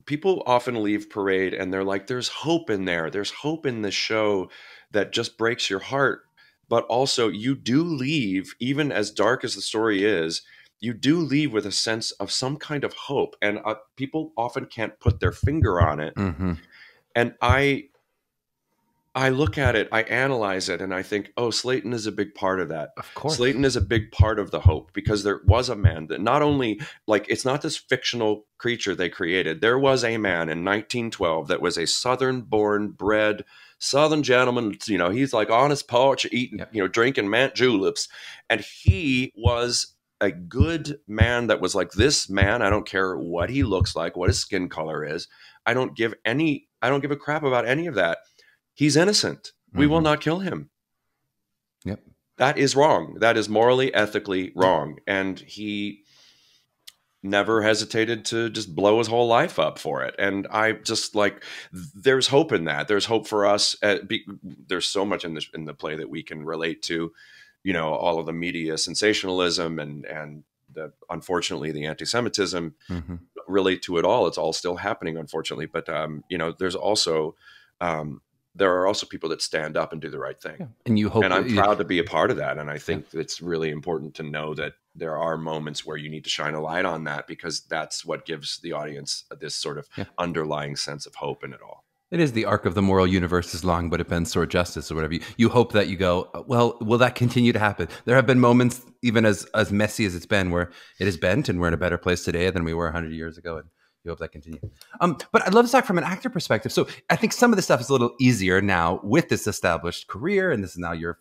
people often leave Parade and they're like, there's hope in there. There's hope in this show that just breaks your heart. But also you do leave, even as dark as the story is, you do leave with a sense of some kind of hope. And people often can't put their finger on it. And I look at it, I analyze it, and I think, oh, Slayton is a big part of that. Of course. Slayton is a big part of the hope because there was a man that not only, like, it's not this fictional creature they created. There was a man in 1912 that was a Southern-born, bred Southern gentleman. He's like on his porch eating, drinking mint juleps. And he was a good man that was like, this man, I don't care what he looks like, what his skin color is. I don't give a crap about any of that. He's innocent. We will not kill him. Yep. That is wrong. That is morally, ethically wrong. And he never hesitated to just blow his whole life up for it. And I just like, there's hope in that. There's hope for us. There's so much in the play that we can relate to, you know, all of the media sensationalism and unfortunately the anti-Semitism relate to it all. It's all still happening, unfortunately. But, you know, there's also, there are also people that stand up and do the right thing. Yeah. And you hope, and I'm proud to be a part of that. And I think it's really important to know that there are moments where you need to shine a light on that, because that's what gives the audience this sort of underlying sense of hope in it all. It is the arc of the moral universe is long, but it bends toward justice or whatever. You hope that you go, well, will that continue to happen? There have been moments, even as messy as it's been, where it has bent and we're in a better place today than we were 100 years ago. And you hope that continues. But I'd love to talk from an actor perspective. So I think some of the stuff is a little easier now with this established career, and this is now your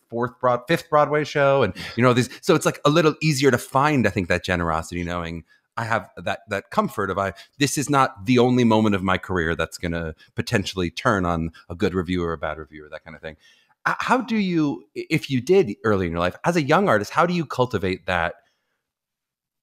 fifth Broadway show, and you know these. So it's like a little easier to find, I think, that generosity, knowing I have that comfort of this is not the only moment of my career that's going to potentially turn on a good review or a bad review or that kind of thing. How do you, if you did early in your life as a young artist, how do you cultivate that?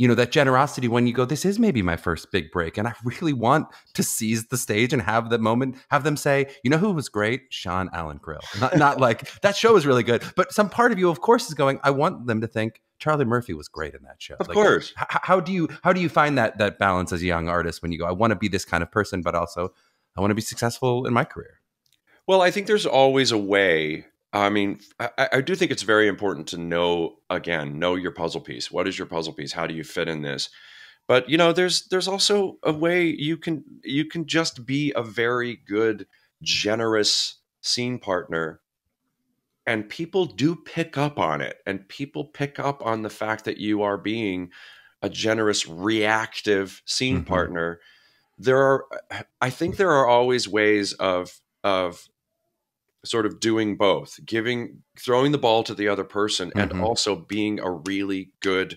You know, that generosity when you go, this is maybe my first big break, and I really want to seize the stage and have the moment, have them say, you know who was great? Sean Allan Krill. Not like, that show was really good, but some part of you, of course, is going, I want them to think Charlie Murphy was great in that show. Of course. How do you find that balance as a young artist when you go, I want to be this kind of person, but also I want to be successful in my career? Well, I think there's always a way. I mean, I do think it's very important to know your puzzle piece. What is your puzzle piece? How do you fit in this? But, you know, there's also a way you can just be a very good, generous scene partner. And people do pick up on it. And people pick up on the fact that you are being a generous, reactive scene partner. I think there are always ways of sort of doing both, throwing the ball to the other person, and also being a really good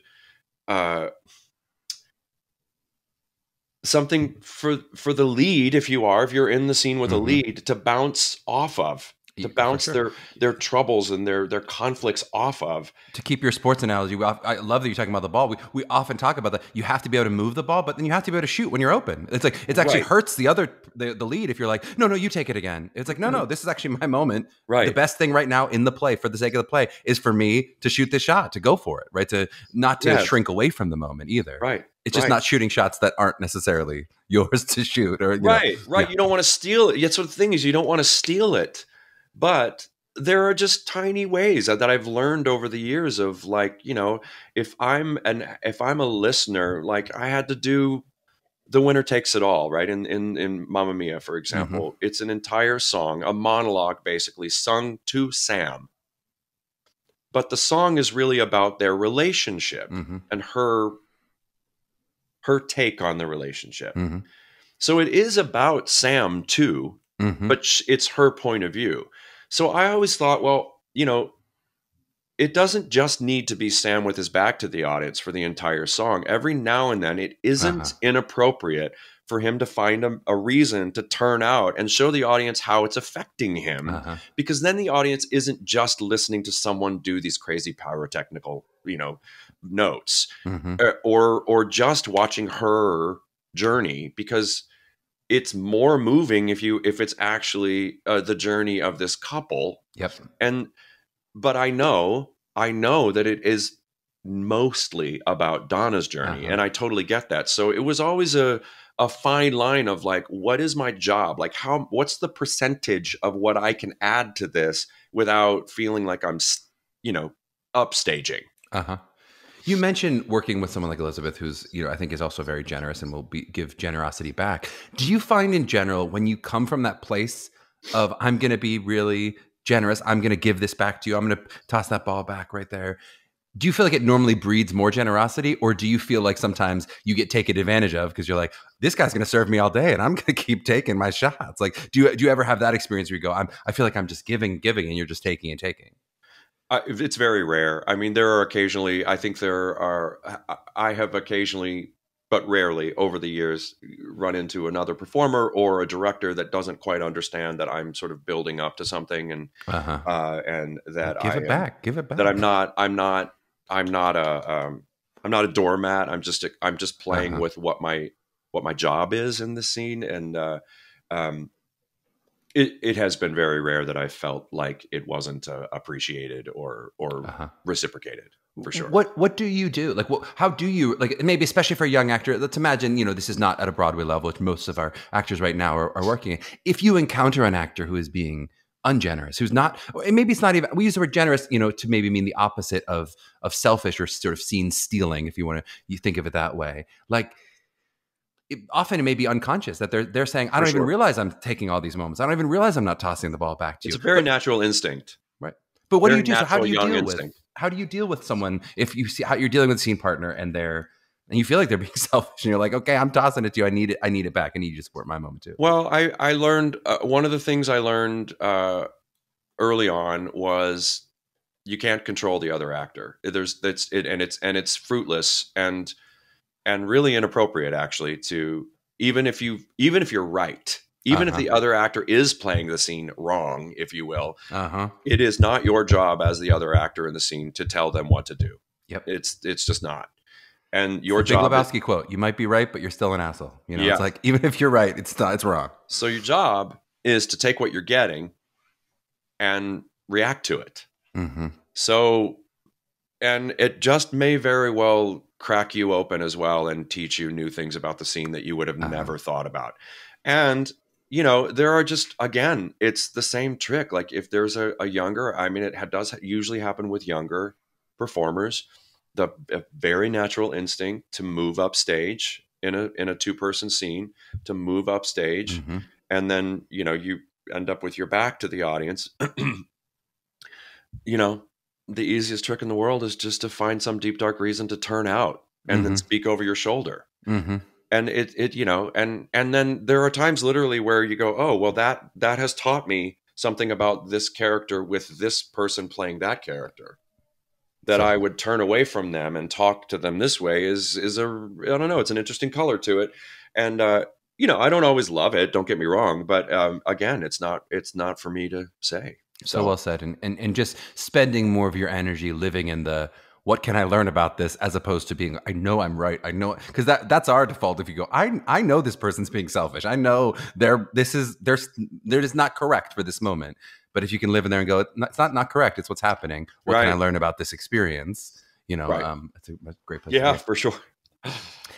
something for the lead, if you're in the scene with a lead, to bounce off of. To bounce their troubles and their conflicts off of. To keep your sports analogy, I love that you're talking about the ball. We often talk about that. You have to be able to move the ball, but then you have to be able to shoot when you're open. It's like, it actually hurts the lead if you're like, no, you take it again. It's like, no, this is actually my moment. Right. The best thing right now in the play, for the sake of the play, is for me to shoot this shot, to go for it, right? To not to shrink away from the moment either. Right. It's just not shooting shots that aren't necessarily yours to shoot. Or right. Yeah. You don't want to steal it. That's what the thing is. You don't want to steal it. But there are just tiny ways that I've learned over the years of, like, you know, if I'm a listener, like I had to do The Winner Takes It All, right? In Mamma Mia, for example, it's an entire song, a monologue basically sung to Sam. But the song is really about their relationship and her take on the relationship. So it is about Sam too, but it's her point of view. So I always thought, well, you know, it doesn't just need to be Sam with his back to the audience for the entire song. Every now and then it isn't inappropriate for him to find a reason to turn out and show the audience how it's affecting him. Because then the audience isn't just listening to someone do these crazy pyrotechnical, you know, notes or just watching her journey, because it's more moving if it's actually the journey of this couple. Yep. But I know that it is mostly about Donna's journey, and I totally get that. So it was always a fine line of, like, what is my job? Like, what's the percentage of what I can add to this without feeling like I'm, you know, upstaging? You mentioned working with someone like Elizabeth, who's, you know, I think is also very generous and will give generosity back. Do you find in general, when you come from that place of, I'm going to be really generous, I'm going to give this back to you, I'm going to toss that ball back right there, do you feel like it normally breeds more generosity, or do you feel like sometimes you get taken advantage of because you're like, this guy's going to serve me all day and I'm going to keep taking my shots? Like, do you ever have that experience where you go, I feel like I'm just giving and you're just taking and taking? It's very rare. I mean, there are occasionally, I have occasionally, but rarely over the years, run into another performer or a director that doesn't quite understand that I'm sort of building up to something, and that Give it back. that I'm not a doormat. I'm just playing with what my job is in the scene. And, it has been very rare that I felt like it wasn't appreciated or reciprocated, for sure. What do you do? Like, how do you, like, maybe especially for a young actor? Let's imagine, this is not at a Broadway level, which most of our actors right now are working in. If you encounter an actor who is being ungenerous, who's not, maybe it's not even, we use the word generous, to maybe mean the opposite of selfish or sort of scene stealing, if you think of it that way. Like, often it may be unconscious that they're saying, I don't even realize I'm taking all these moments. I don't even realize I'm not tossing the ball back to you. It's a very natural instinct. Right. But what do you do? So how do you deal with someone if you see how you're dealing with a scene partner and you feel like they're being selfish and you're like, okay, I'm tossing it to you. I need it back. I need you to support my moment too. Well, I learned, one of the things I learned early on was you can't control the other actor. It's fruitless and really inappropriate, actually, to even if you're right, even if the other actor is playing the scene wrong, if you will, it is not your job as the other actor in the scene to tell them what to do. Yep. It's just not. And your job, Big Lebowski quote, you might be right, but you're still an asshole. It's like, even if you're right, it's wrong. So your job is to take what you're getting and react to it. Mm-hmm. So, and it just may very well crack you open as well and teach you new things about the scene that you would have never thought about. And, there are just, again, it's the same trick. Like, if there's a younger, I mean, it does usually happen with younger performers, a very natural instinct to move up stage in a two-person scene, to move up stage. Mm-hmm. And then, you end up with your back to the audience. The easiest trick in the world is just to find some deep, dark reason to turn out and then speak over your shoulder. Mm-hmm. And and then there are times literally where you go, oh, well, that has taught me something about this character with this person playing that character, that I would turn away from them and talk to them this way is I don't know, it's an interesting color to it. And, I don't always love it, don't get me wrong, but again, it's not for me to say. So well said. And just spending more of your energy living in the, what can I learn about this, as opposed to being, I know I'm right. I know, because that's our default. If you go, I know this person's being selfish. I know they're just not correct for this moment. But if you can live in there and go, it's not correct. It's what's happening. What can I learn about this experience? It's a great place. Yeah, for sure.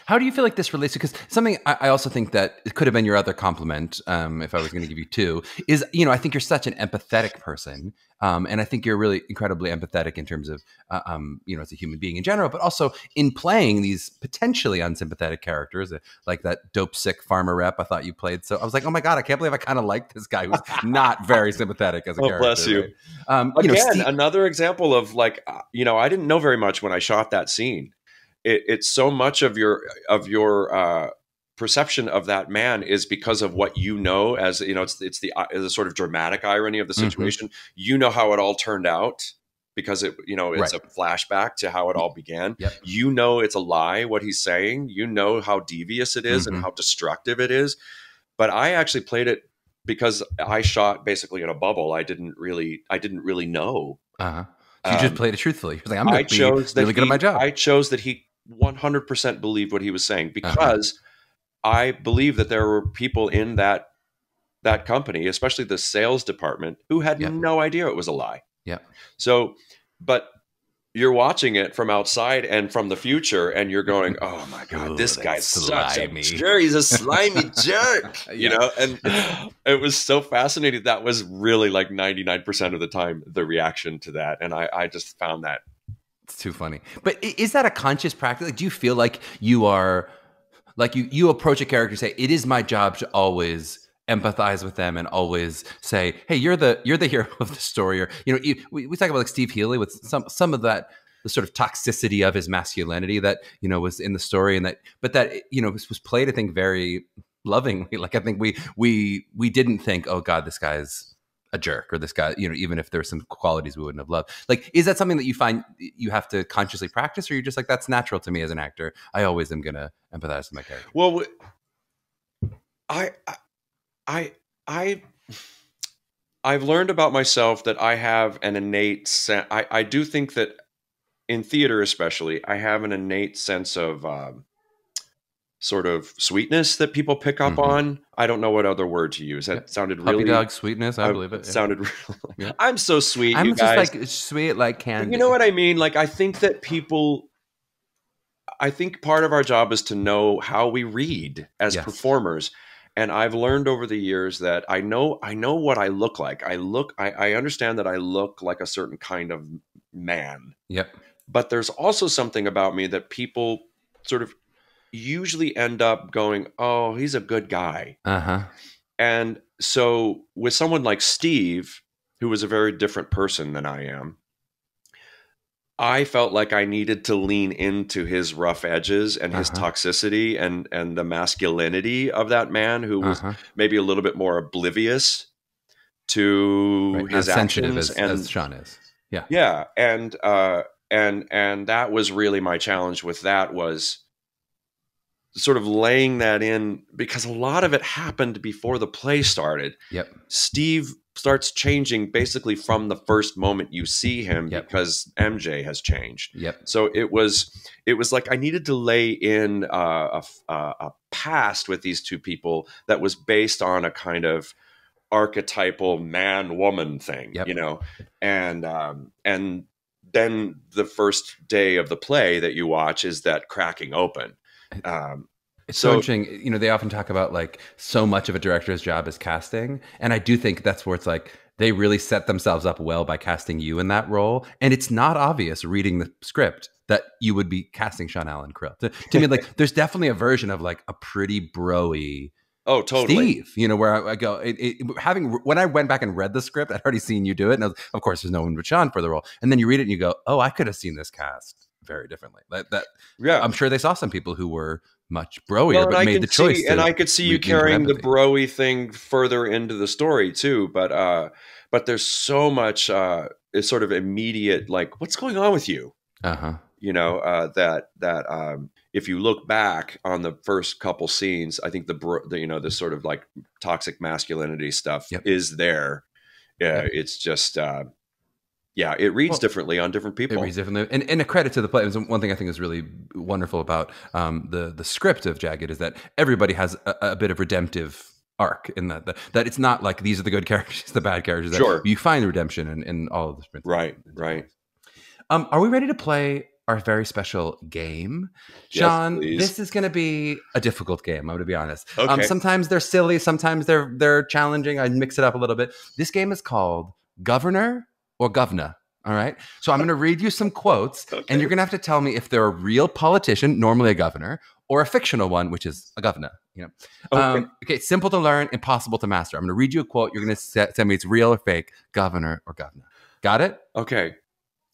How do you feel like this relates to, because something I also think that it could have been your other compliment, if I was going to give you two, is, I think you're such an empathetic person. And I think you're really incredibly empathetic in terms of, as a human being in general, but also in playing these potentially unsympathetic characters, like that dope sick farmer rep I thought you played. So I was like, oh my God, I can't believe I kind of like this guy who's not very sympathetic as a character. Bless you. Right? Again, another example of like, I didn't know very much when I shot that scene. It's so much of your perception of that man is because of what as it's the sort of dramatic irony of the situation. Mm-hmm. How it all turned out because it's a flashback to how it all began. Yep. It's a lie what he's saying. How devious it is and how destructive it is. But I actually played it because I shot basically in a bubble. I didn't really know. Uh-huh. So you just played it truthfully. You're like, I'm going to be really good at my job. I chose that he 100% believed what he was saying because I believe that there were people in that company, especially the sales department, who had no idea it was a lie. Yeah. So, but you're watching it from outside and from the future, and you're going, "Oh my God, this guy's such a jerk. He's a slimy jerk." And it was so fascinating. That was really like 99% of the time the reaction to that, and I just found that. It's too funny. But is that a conscious practice? Like, do you feel like you are, like you approach a character and say, it is my job to always empathize with them and always say, hey, you're the hero of the story? Or, we talk about like Steve Healy with some of that, the sort of toxicity of his masculinity that, was in the story, and that was played, I think, very lovingly. Like, I think we didn't think, oh God, this guy's a jerk, or this guy, even if there's some qualities we wouldn't have loved. Like, is that something that you find you have to consciously practice, or you're just like, that's natural to me as an actor? I always am going to empathize with my character. Well, I've learned about myself that I have an innate sense. I do think that in theater, especially, I have an innate sense of sort of sweetness that people pick up on. I don't know what other word to use. That sounded really... Puppy dog sweetness, I believe it. Sounded real. Yeah. I'm so sweet, I'm you just guys. like sweet like candy. You know what I mean? Like, I think that I think part of our job is to know how we read as performers. And I've learned over the years that I know what I look like. I understand that I look like a certain kind of man. Yep. But there's also something about me that people sort of usually end up going, oh, he's a good guy. Uh-huh. And so with someone like Steve, who was a very different person than I am, I felt like I needed to lean into his rough edges and his toxicity and the masculinity of that man who was maybe a little bit more oblivious to his actions, as Sean is. Yeah. Yeah. And that was really my challenge with that, was sort of laying that in, because a lot of it happened before the play started. Yep. Steve starts changing basically from the first moment you see him, because MJ has changed. Yep. So it was like I needed to lay in a past with these two people that was based on a kind of archetypal man-woman thing, and then the first day of the play that you watch is that cracking open. It's so interesting. They often talk about like so much of a director's job is casting. And I do think that's where it's like they really set themselves up well by casting you in that role. And it's not obvious reading the script that you would be casting Sean Allan Krill. To me, like there's definitely a version of like a pretty bro-y totally. Steve, where I go, when I went back and read the script, I'd already seen you do it. And of course, there's no one but Sean for the role. And then you read it and you go, oh, I could have seen this cast very differently. I'm sure they saw some people who were much broier, but made the choice. And I could see you carrying the broy thing further into the story too. But there's so much is sort of immediate, like, what's going on with you? That if you look back on the first couple scenes, I think the sort of like toxic masculinity stuff is there. It's just. It reads differently on different people. It reads differently. And a credit to the play. One thing I think is really wonderful about the script of Jagged is that everybody has a bit of redemptive arc in that it's not like these are the good characters, the bad characters. Sure. You find redemption in all of this. Right. Are we ready to play our very special game? Sean, yes, this is going to be a difficult game, I'm going to be honest. Okay. Sometimes they're silly. Sometimes they're challenging. I mix it up a little bit. This game is called Governor or Govna. All right. So I'm going to read you some quotes, and you're going to have to tell me if they're a real politician, normally a governor, or a fictional one, which is a governor. Okay. Simple to learn, impossible to master. I'm going to read you a quote. You're going to tell me it's real or fake, governor or governor. Got it? Okay.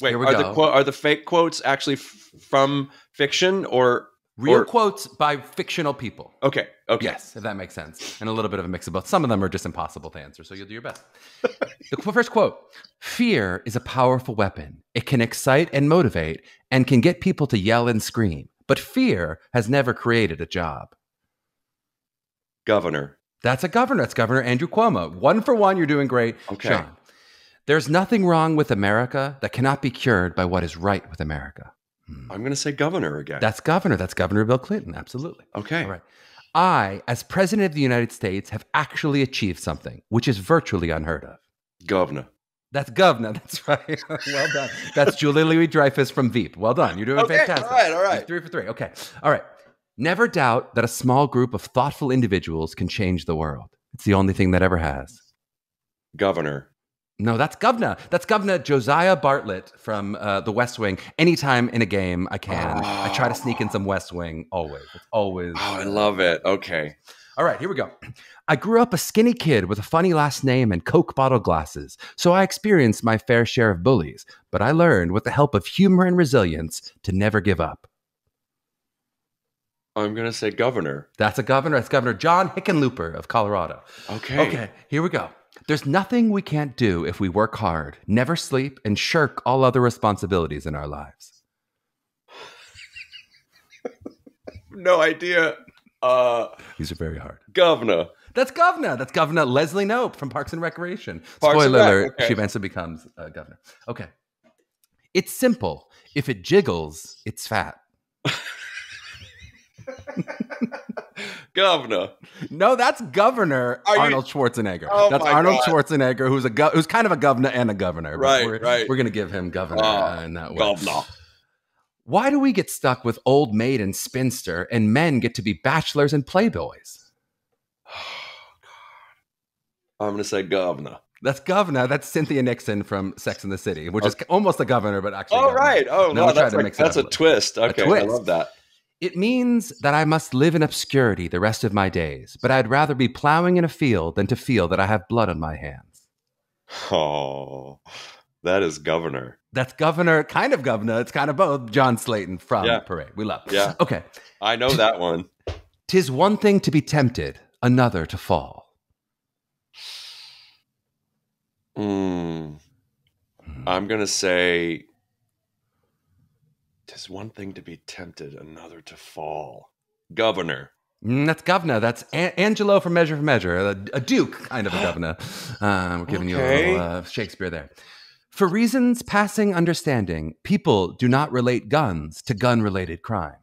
Wait, are the fake quotes actually from fiction or real quotes by fictional people? Okay. Yes, if that makes sense. And a little bit of a mix of both. Some of them are just impossible to answer, so you'll do your best. The first quote: fear is a powerful weapon. It can excite and motivate and can get people to yell and scream. But fear has never created a job. Governor. That's a governor. That's Governor Andrew Cuomo. 1 for 1. You're doing great. Okay. Sean. There's nothing wrong with America that cannot be cured by what is right with America. I'm going to say governor again. That's governor. That's Governor Bill Clinton. Absolutely. Okay. All right. I, as president of the United States, have actually achieved something which is virtually unheard of. Governor. That's governor. That's right. Well done. That's Julia Louis-Dreyfus from Veep. Well done. You're doing fantastic. All right. 3 for 3. Okay. All right. Never doubt that a small group of thoughtful individuals can change the world. It's the only thing that ever has. Governor. No, that's Governor. That's Governor Josiah Bartlett from The West Wing. Anytime in a game I can, I try to sneak in some West Wing. Always. It's always. Oh, I love it. Okay. All right, here we go. I grew up a skinny kid with a funny last name and Coke bottle glasses, so I experienced my fair share of bullies, but I learned with the help of humor and resilience to never give up. I'm going to say governor. That's a governor. That's Governor John Hickenlooper of Colorado. Okay. Okay, here we go. There's nothing we can't do if we work hard, never sleep, and shirk all other responsibilities in our lives. No idea. These are very hard. Governor. That's Governor. That's Governor Leslie Knope from Parks and Recreation. Parks and Spoiler Rec, alert, okay. she eventually becomes governor. Okay. It's simple. If it jiggles, it's fat. Governor. No, that's Governor Arnold Schwarzenegger. Oh That's my Arnold God. Schwarzenegger, who's kind of a governor and a governor. But Right. We're going to give him governor in that way. Governor. Why do we get stuck with old maid and spinster and men get to be bachelors and playboys? I'm going to say governor. That's Governor. That's Cynthia Nixon from Sex and the City, which is almost a governor, but actually. Oh, governor. right. Oh, No, no, we that's a twist. Okay, twist. I love that. It means that I must live in obscurity the rest of my days, but I'd rather be plowing in a field than to feel that I have blood on my hands. Oh, that is governor. That's Governor, kind of Governor. It's kind of both. John Slayton from Parade. We love. Yeah. Okay. I know that one. 'Tis one thing to be tempted, another to fall. I'm going to say, "'Tis one thing to be tempted, another to fall." Governor. That's Governor. That's Angelo from Measure for Measure, a duke, kind of a governor. We're giving you a little Shakespeare there. For reasons passing understanding, people do not relate guns to gun-related crime.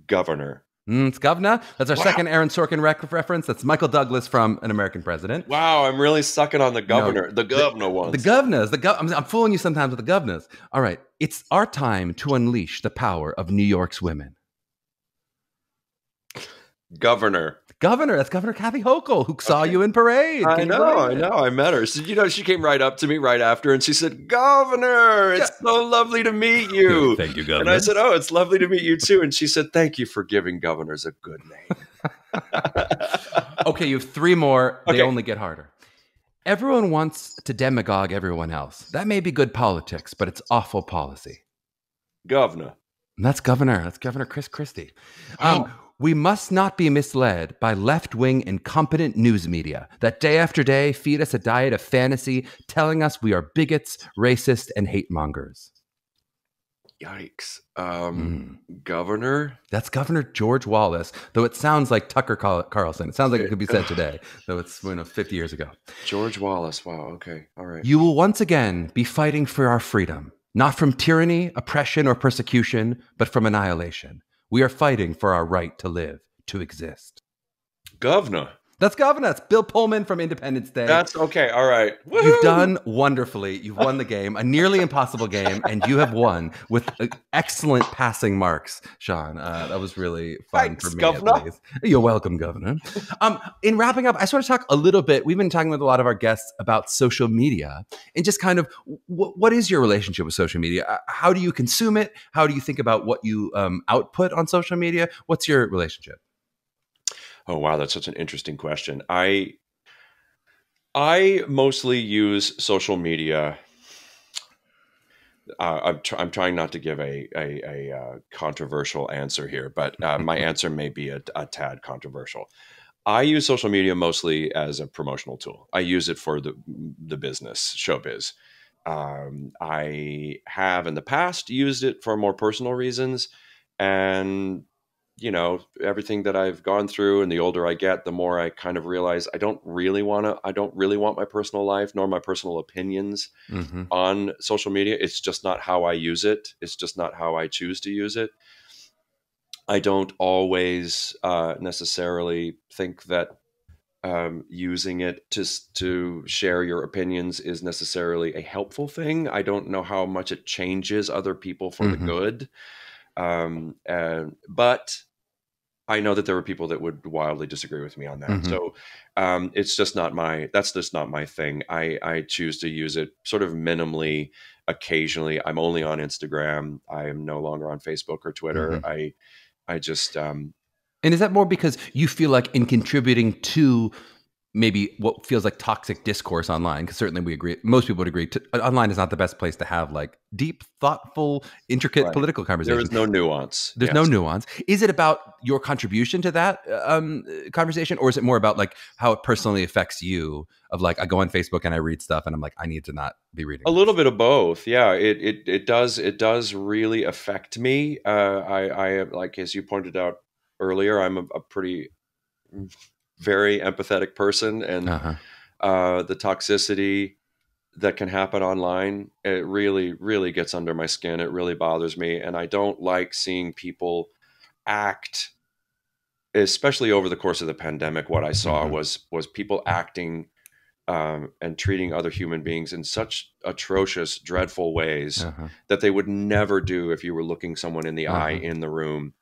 Governor. It's Governor. That's our second Aaron Sorkin reference. That's Michael Douglas from An American President. Wow, I'm really sucking on the governor. The governor ones. The governors. I'm fooling you sometimes with the governors. All right. It's our time to unleash the power of New York's women. Governor. Governor. That's Governor Kathy Hochul, who saw you in Parade. I know. I met her. So, she came right up to me right after and she said, "Governor, it's so lovely to meet you." Thank you, Governor. And I said, "Oh, it's lovely to meet you too." And she said, "Thank you for giving governors a good name." Okay, you have three more. They Okay. only get harder. Everyone wants to demagogue everyone else. That may be good politics, but it's awful policy. Governor. And that's Governor. That's Governor Chris Christie. We must not be misled by left-wing incompetent news media that day after day feed us a diet of fantasy telling us we are bigots, racist, and hate mongers. Yikes. Governor. That's Governor George Wallace, though it sounds like Tucker Carlson. It sounds like it could be said today, though it's 50 years ago. George Wallace. Wow. Okay. All right. You will once again be fighting for our freedom, not from tyranny, oppression, or persecution, but from annihilation. We are fighting for our right to live, to exist. Governor. That's Governor. That's Bill Pullman from Independence Day. That's okay. All right. Woo-hoo! You've done wonderfully. You've won the game, a nearly impossible game, and you have won with excellent passing marks, Sean. That was really fun Thanks, for me, Governor. at least. You're welcome, Governor. In wrapping up, I just want to talk a little bit. We've been talking with a lot of our guests about social media and just kind of what is your relationship with social media? How do you consume it? How do you think about what you output on social media? What's your relationship? Oh, wow. That's such an interesting question. I mostly use social media. I'm trying not to give a controversial answer here, but my answer may be a tad controversial. I use social media mostly as a promotional tool. I use it for the business, showbiz. I have in the past used it for more personal reasons, and everything that I've gone through, and the older I get, the more I kind of realize I don't really want my personal life nor my personal opinions on social media. It's just not how I use it. It's just not how I choose to use it. I don't always necessarily think that using it to share your opinions is necessarily a helpful thing. I don't know how much it changes other people for the good. But I know that there are people that would wildly disagree with me on that. So it's just that's just not my thing. I choose to use it sort of minimally, occasionally. I'm only on Instagram. I am no longer on Facebook or Twitter. I just, and is that more because you feel like in contributing to maybe what feels like toxic discourse online, because certainly we agree, most people would agree, online is not the best place to have like deep, thoughtful, intricate Right. political There conversation. is no nuance. There's no nuance. Is it about your contribution to that conversation, or is it more about like how it personally affects you? Of like, I go on Facebook and I read stuff, and I'm like, I need to not be reading. A little bit of both. Yeah, it does really affect me. I like, as you pointed out earlier, I'm a pretty very empathetic person, and the toxicity that can happen online, it really gets under my skin. It really bothers me, and I don't like seeing people act, especially over the course of the pandemic. What I saw was people acting and treating other human beings in such atrocious, dreadful ways that they would never do if you were looking someone in the eye in the room.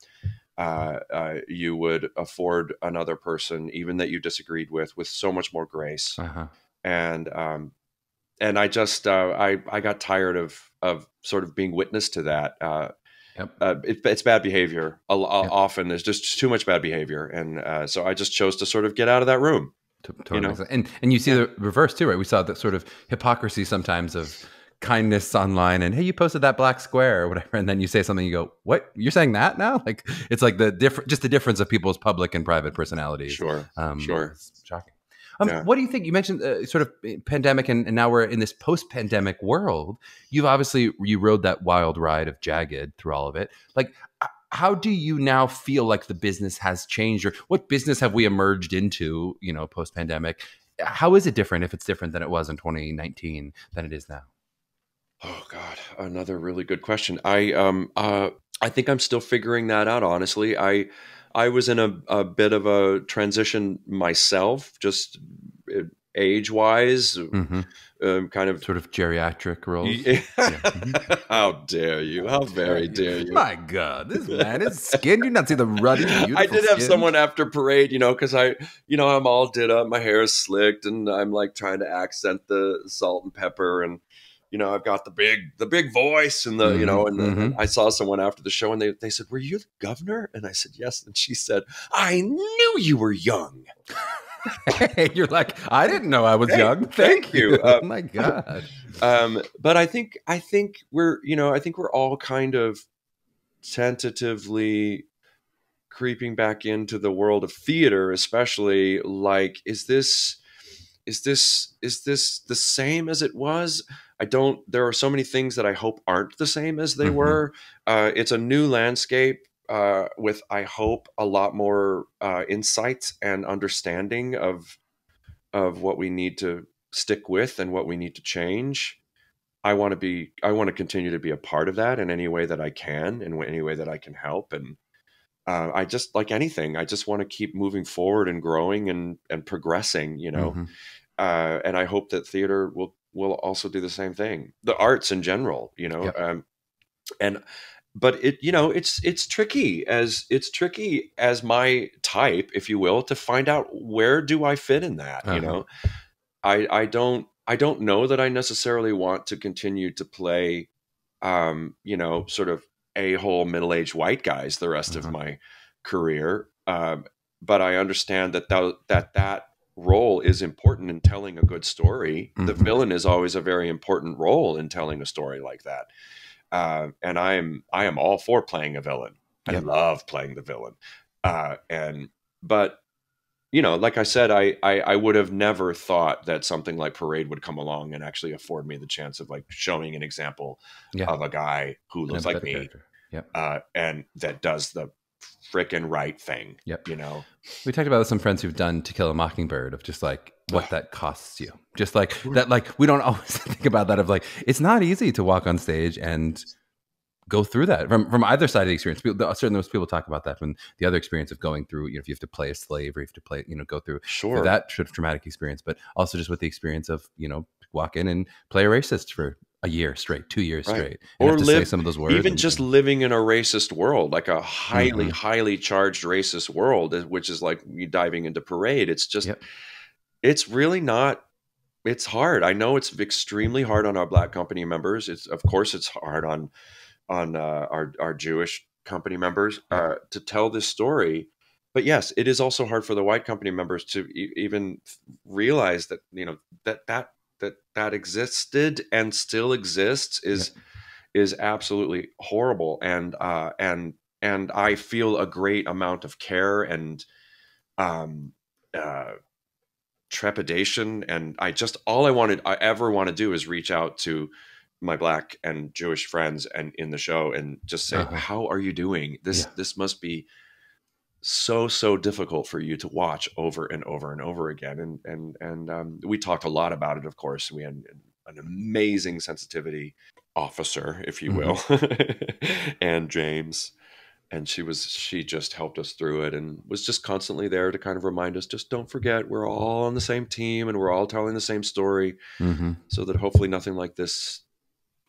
You would afford another person, even that you disagreed with so much more grace. And I just I got tired of sort of being witness to that. It's bad behavior. Often there's just too much bad behavior, and so I just chose to sort of get out of that room. Totally. And you see the reverse too, right? We saw that sort of hypocrisy sometimes of kindness online, and hey, you posted that black square or whatever, and then you say something, you go, what, you're saying that now? Like, it's like the difference of people's public and private personalities. Sure. It's shocking. What do you think? You mentioned sort of pandemic, and now we're in this post-pandemic world. You rode that wild ride of Jagged through all of it. Like, how do you now feel like the business has changed, or what business have we emerged into, post-pandemic? How is it different, if it's different than it was in 2019 than it is now? Oh God, another really good question. I think I'm still figuring that out, honestly. I was in a bit of a transition myself, just age-wise, kind of sort of geriatric roles. How dare you? How very dare you? My God, this man is skinned. You not see the ruddy, beautiful I did have skin? someone after parade, because I'm all did up, my hair is slicked, and I'm like trying to accent the salt and pepper, and I've got the big voice, and and I saw someone after the show, and they said, "Were you the governor?" And I said, "Yes." And she said, "I knew you were young." Hey, you're like, I didn't know I was young. Thank you. Oh my God. But I think we're all kind of tentatively creeping back into the world of theater, especially. Like, is this the same as it was? There are so many things that I hope aren't the same as they were. It's a new landscape. With, I hope, a lot more insight and understanding of what we need to stick with and what we need to change. I want to continue to be a part of that in any way that I can, in any way that I can help. And I just, like anything, I just want to keep moving forward and growing and progressing, and I hope that theater will also do the same thing. The arts in general, but it's tricky as my type, if you will, to find out where do I fit in that. I don't know that I necessarily want to continue to play sort of a-hole middle-aged white guys the rest of my career, but I understand that role is important in telling a good story. The villain is always a very important role in telling a story like that. And I am all for playing a villain. I love playing the villain. But like I said, I would have never thought that something like Parade would come along and actually afford me the chance of like showing an example of a guy who looks like me, and that does the frickin' right thing. We talked about with some friends who've done To Kill a Mockingbird, of just like what that costs you. Just like that, like we don't always think about that, of like, it's not easy to walk on stage and go through that from either side of the experience. Certainly most people talk about that from the other experience of going through, if you have to play a slave, or you have to play, go through that sort of traumatic experience, but also just with the experience of, walk in and play a racist for a year straight, 2 years straight, and or have to say some of those words. Even just living in a racist world, like a highly charged racist world, which is like you diving into Parade. It's just, it's really not, it's hard. I know it's extremely hard on our Black company members. Of course it's hard on our Jewish company members to tell this story. but yes, it is also hard for the white company members to even realize that, that existed and still exists is absolutely horrible. And I feel a great amount of care and trepidation. And all I ever want to do is reach out to my Black and Jewish friends and in the show and just say, how are you doing? This must be so difficult for you to watch over and over and over again. And we talked a lot about it. Of course, we had an amazing sensitivity officer, if you will, and James. And she just helped us through it and was just constantly there to kind of remind us, just don't forget, we're all on the same team and we're all telling the same story, so that hopefully nothing like this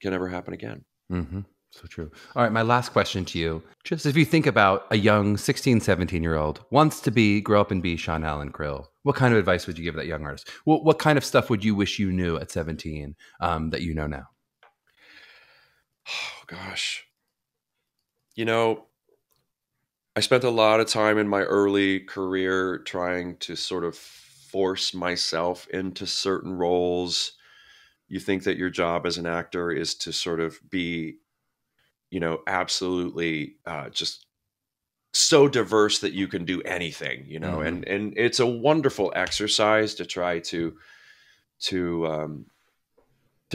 can ever happen again. So true. All right, my last question to you. Just if you think about a young 16, 17-year-old wants to grow up and be Sean Allan Krill, what kind of advice would you give that young artist? What kind of stuff would you wish you knew at 17 that you know now? Oh, gosh. I spent a lot of time in my early career trying to sort of force myself into certain roles. You think that your job as an actor is to sort of be, absolutely just so diverse that you can do anything, and it's a wonderful exercise to try to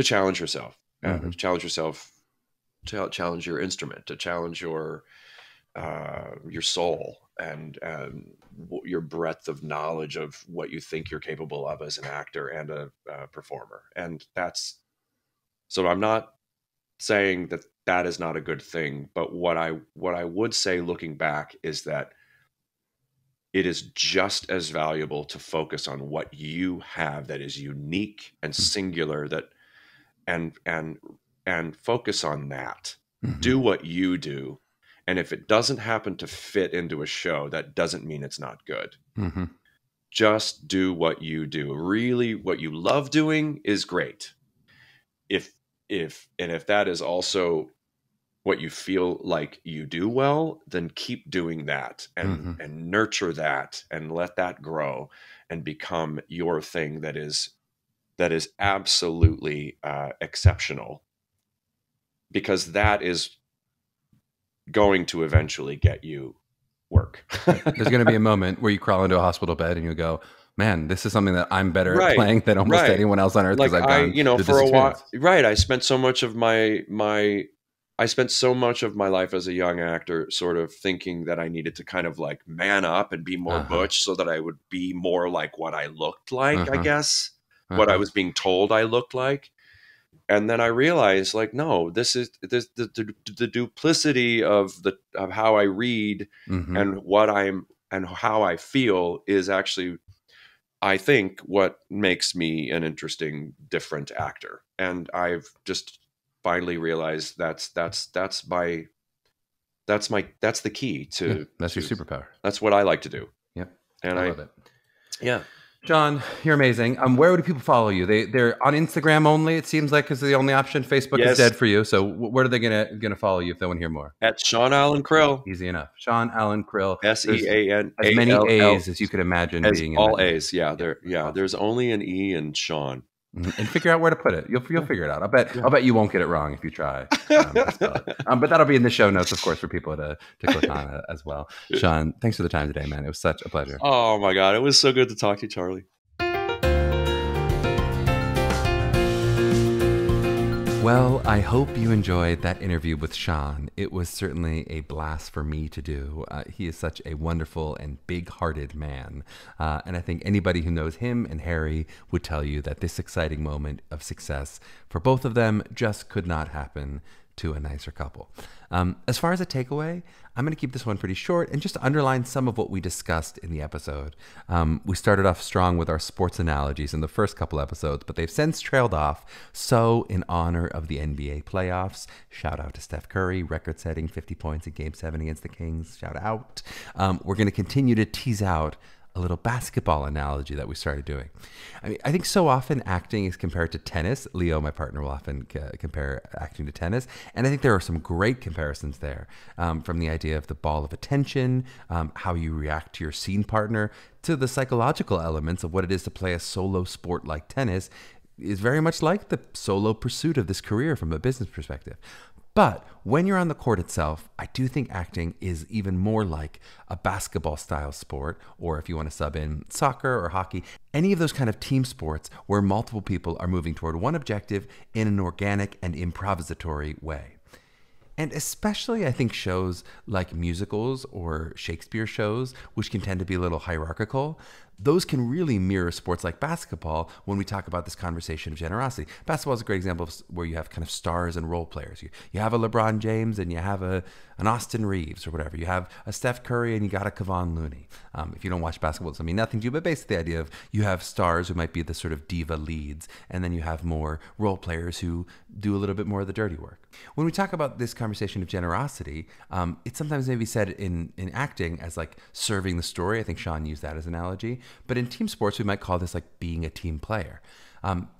challenge yourself, to challenge your instrument, to challenge your soul and your breadth of knowledge of what you think you're capable of as an actor and a performer. And so I'm not saying that is not a good thing, but what I would say looking back is that it is just as valuable to focus on what you have that is unique and singular, and focus on that. Do what you do. And if it doesn't happen to fit into a show, that doesn't mean it's not good. Just do what you do. Really, what you love doing is great. If that is also what you feel like you do well, then keep doing that and nurture that and let that grow and become your thing that is absolutely exceptional, because that is going to eventually get you work. There's going to be a moment where you crawl into a hospital bed and you go, man, this is something that I'm better at playing than almost anyone else on earth. Like I've gone for a while, I spent so much of my life as a young actor sort of thinking that I needed to kind of like man up and be more butch so that I would be more like what I looked like, I guess, what I was being told I looked like. And then I realized, like, no, this is the duplicity of how I read and and how I feel is actually, I think, what makes me an interesting, different actor. And I've just finally realized that's the key to. That's your superpower. That's what I like to do. Yep. And I love it. Yeah. John, you're amazing. Where would people follow you? They're on Instagram only, it seems like, is the only option. Facebook is dead for you. So where are they gonna follow you if they want to hear more? At Sean Allan Krill. Easy enough. Sean Allan Krill. SEAN. As many A's as you could imagine being in all A's. Yeah. There's only an E in Sean. And figure out where to put it. You'll figure it out. I'll bet you won't get it wrong if you try. But that'll be in the show notes, of course, for people to click on as well. Sean, thanks for the time today, man. It was such a pleasure. Oh my God, it was so good to talk to you, Charlie. Well, I hope you enjoyed that interview with Sean. It was certainly a blast for me to do. He is such a wonderful and big-hearted man. And I think anybody who knows him and Harry would tell you that this exciting moment of success for both of them just could not happen to a nicer couple. As far as a takeaway, I'm going to keep this one pretty short and just underline some of what we discussed in the episode. We started off strong with our sports analogies in the first couple episodes, but they've since trailed off. So in honor of the NBA playoffs, shout out to Steph Curry, record-setting 50 points in Game 7 against the Kings. Shout out. We're going to continue to tease out a little basketball analogy that we started doing. I mean, I think so often acting is compared to tennis. Leo, my partner, will often compare acting to tennis. And I think there are some great comparisons there, from the idea of the ball of attention, how you react to your scene partner, to the psychological elements of what it is to play a solo sport like tennis is very much like the solo pursuit of this career from a business perspective. But when you're on the court itself, I do think acting is even more like a basketball style sport, or if you want to sub in soccer or hockey, any of those kind of team sports where multiple people are moving toward one objective in an organic and improvisatory way. And especially, I think, shows like musicals or Shakespeare shows, which can tend to be a little hierarchical, those can really mirror sports like basketball when we talk about this conversation of generosity. Basketball is a great example of where you have kind of stars and role players. You have a LeBron James and you have an Austin Reeves or whatever. You have a Steph Curry and you got a Kevon Looney. If you don't watch basketball, it's mean nothing to you, but basically the idea of you have stars who might be the sort of diva leads, and then you have more role players who do a little bit more of the dirty work. When we talk about this conversation of generosity, it's sometimes maybe said in acting as like serving the story. I think Sean used that as an analogy. But in team sports, we might call this like being a team player.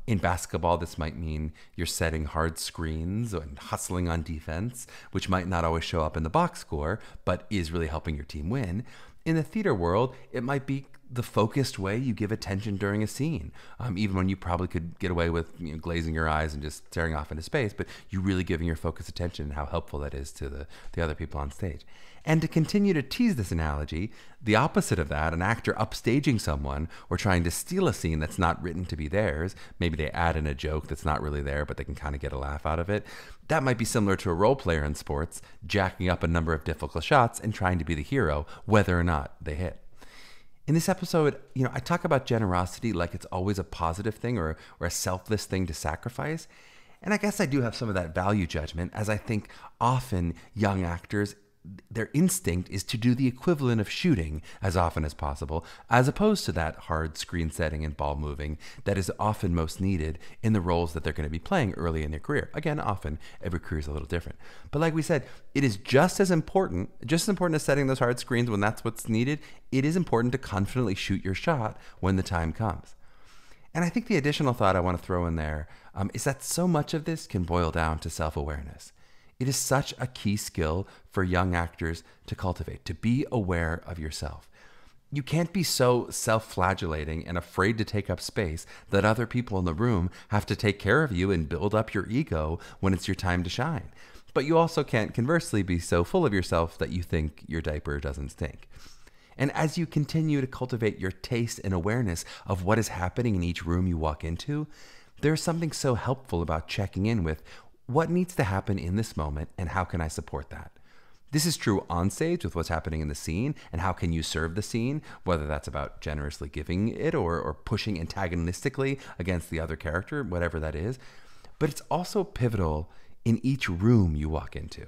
In basketball, this might mean you're setting hard screens and hustling on defense, which might not always show up in the box score, but is really helping your team win. In the theater world, it might be the focused way you give attention during a scene, even when you probably could get away with glazing your eyes and just staring off into space, but you really giving your focused attention and how helpful that is to the other people on stage. And to continue to tease this analogy, the opposite of that, an actor upstaging someone or trying to steal a scene that's not written to be theirs, maybe they add in a joke that's not really there, but they can kind of get a laugh out of it. That might be similar to a role player in sports, jacking up a number of difficult shots and trying to be the hero, whether or not they hit. In this episode, I talk about generosity like it's always a positive thing or a selfless thing to sacrifice. And I guess I do have some of that value judgment, as I think often young actors, their instinct is to do the equivalent of shooting as often as possible, as opposed to that hard screen setting and ball moving that is often most needed in the roles that they're going to be playing early in their career. Again, often every career is a little different. But like we said, it is just as important as setting those hard screens when that's what's needed. It is important to confidently shoot your shot when the time comes. And I think the additional thought I want to throw in there is that so much of this can boil down to self-awareness. It is such a key skill for young actors to cultivate, to be aware of yourself. You can't be so self-flagellating and afraid to take up space that other people in the room have to take care of you and build up your ego when it's your time to shine. But you also can't conversely be so full of yourself that you think your diaper doesn't stink. And as you continue to cultivate your taste and awareness of what is happening in each room you walk into, there's something so helpful about checking in with what needs to happen in this moment and how can I support that? This is true on stage with what's happening in the scene and how can you serve the scene, whether that's about generously giving it or pushing antagonistically against the other character, whatever that is. But it's also pivotal in each room you walk into.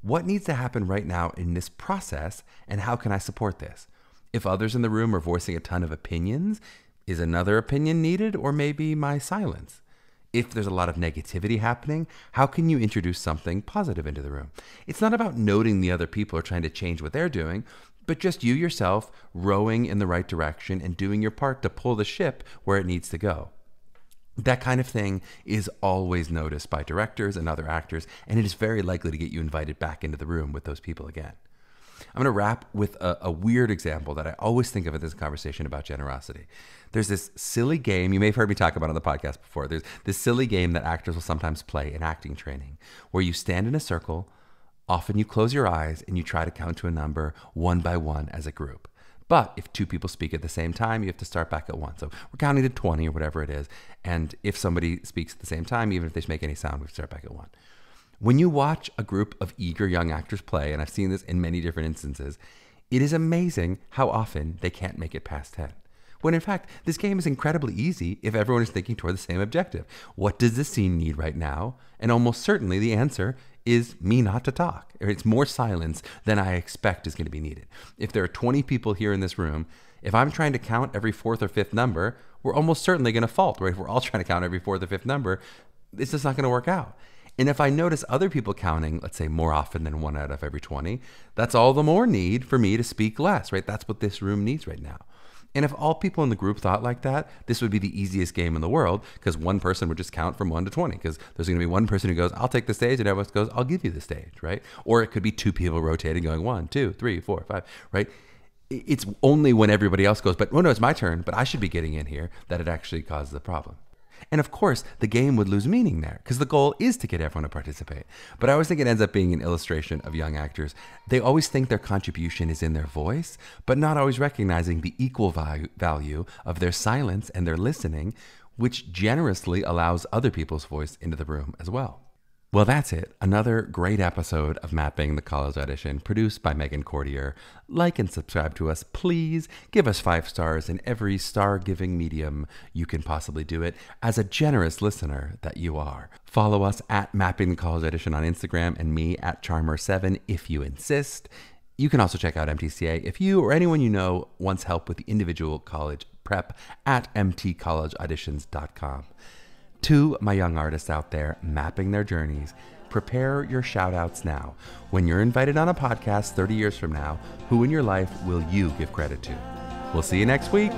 What needs to happen right now in this process and how can I support this? If others in the room are voicing a ton of opinions, is another opinion needed or maybe my silence? If there's a lot of negativity happening, how can you introduce something positive into the room? It's not about noting the other people or trying to change what they're doing, but just you yourself rowing in the right direction and doing your part to pull the ship where it needs to go. That kind of thing is always noticed by directors and other actors, and it is very likely to get you invited back into the room with those people again. I'm going to wrap with a weird example that I always think of in this conversation about generosity. There's this silly game, you may have heard me talk about on the podcast before. There's this silly game that actors will sometimes play in acting training, where you stand in a circle, often you close your eyes, and you try to count to a number one by one as a group. But if two people speak at the same time, you have to start back at 1. So we're counting to 20 or whatever it is. And if somebody speaks at the same time, even if they make any sound, we have to start back at 1. When you watch a group of eager young actors play, and I've seen this in many different instances, it is amazing how often they can't make it past 10. When in fact, this game is incredibly easy if everyone is thinking toward the same objective. What does the scene need right now? And almost certainly the answer is me not to talk. It's more silence than I expect is going to be needed. If there are 20 people here in this room, if I'm trying to count every 4th or 5th number, we're almost certainly going to fault, right? If we're all trying to count every 4th or 5th number, it's just not going to work out. And if I notice other people counting, let's say more often than 1 out of every 20, that's all the more need for me to speak less, right? That's what this room needs right now. And if all people in the group thought like that, this would be the easiest game in the world, because one person would just count from 1 to 20, because there's going to be one person who goes, I'll take the stage, and everyone else goes, I'll give you the stage, right? Or it could be 2 people rotating going 1, 2, 3, 4, 5, right? It's only when everybody else goes, but oh no, it's my turn, but I should be getting in here, that it actually causes a problem. And of course, the game would lose meaning there, because the goal is to get everyone to participate. But I always think it ends up being an illustration of young actors. They always think their contribution is in their voice, but not always recognizing the equal value of their silence and their listening, which generously allows other people's voice into the room as well. Well, that's it. Another great episode of Mapping the College Audition, produced by Meghan Cordier. Like and subscribe to us, please. Give us 5 stars in every star-giving medium you can possibly do it, as a generous listener that you are. Follow us at Mapping the College Audition on Instagram, and me at Charmer7 if you insist. You can also check out MTCA if you or anyone you know wants help with the individual college prep at mtcollegeauditions.com. To my young artists out there mapping their journeys, prepare your shout-outs now. When you're invited on a podcast 30 years from now, who in your life will you give credit to? We'll see you next week.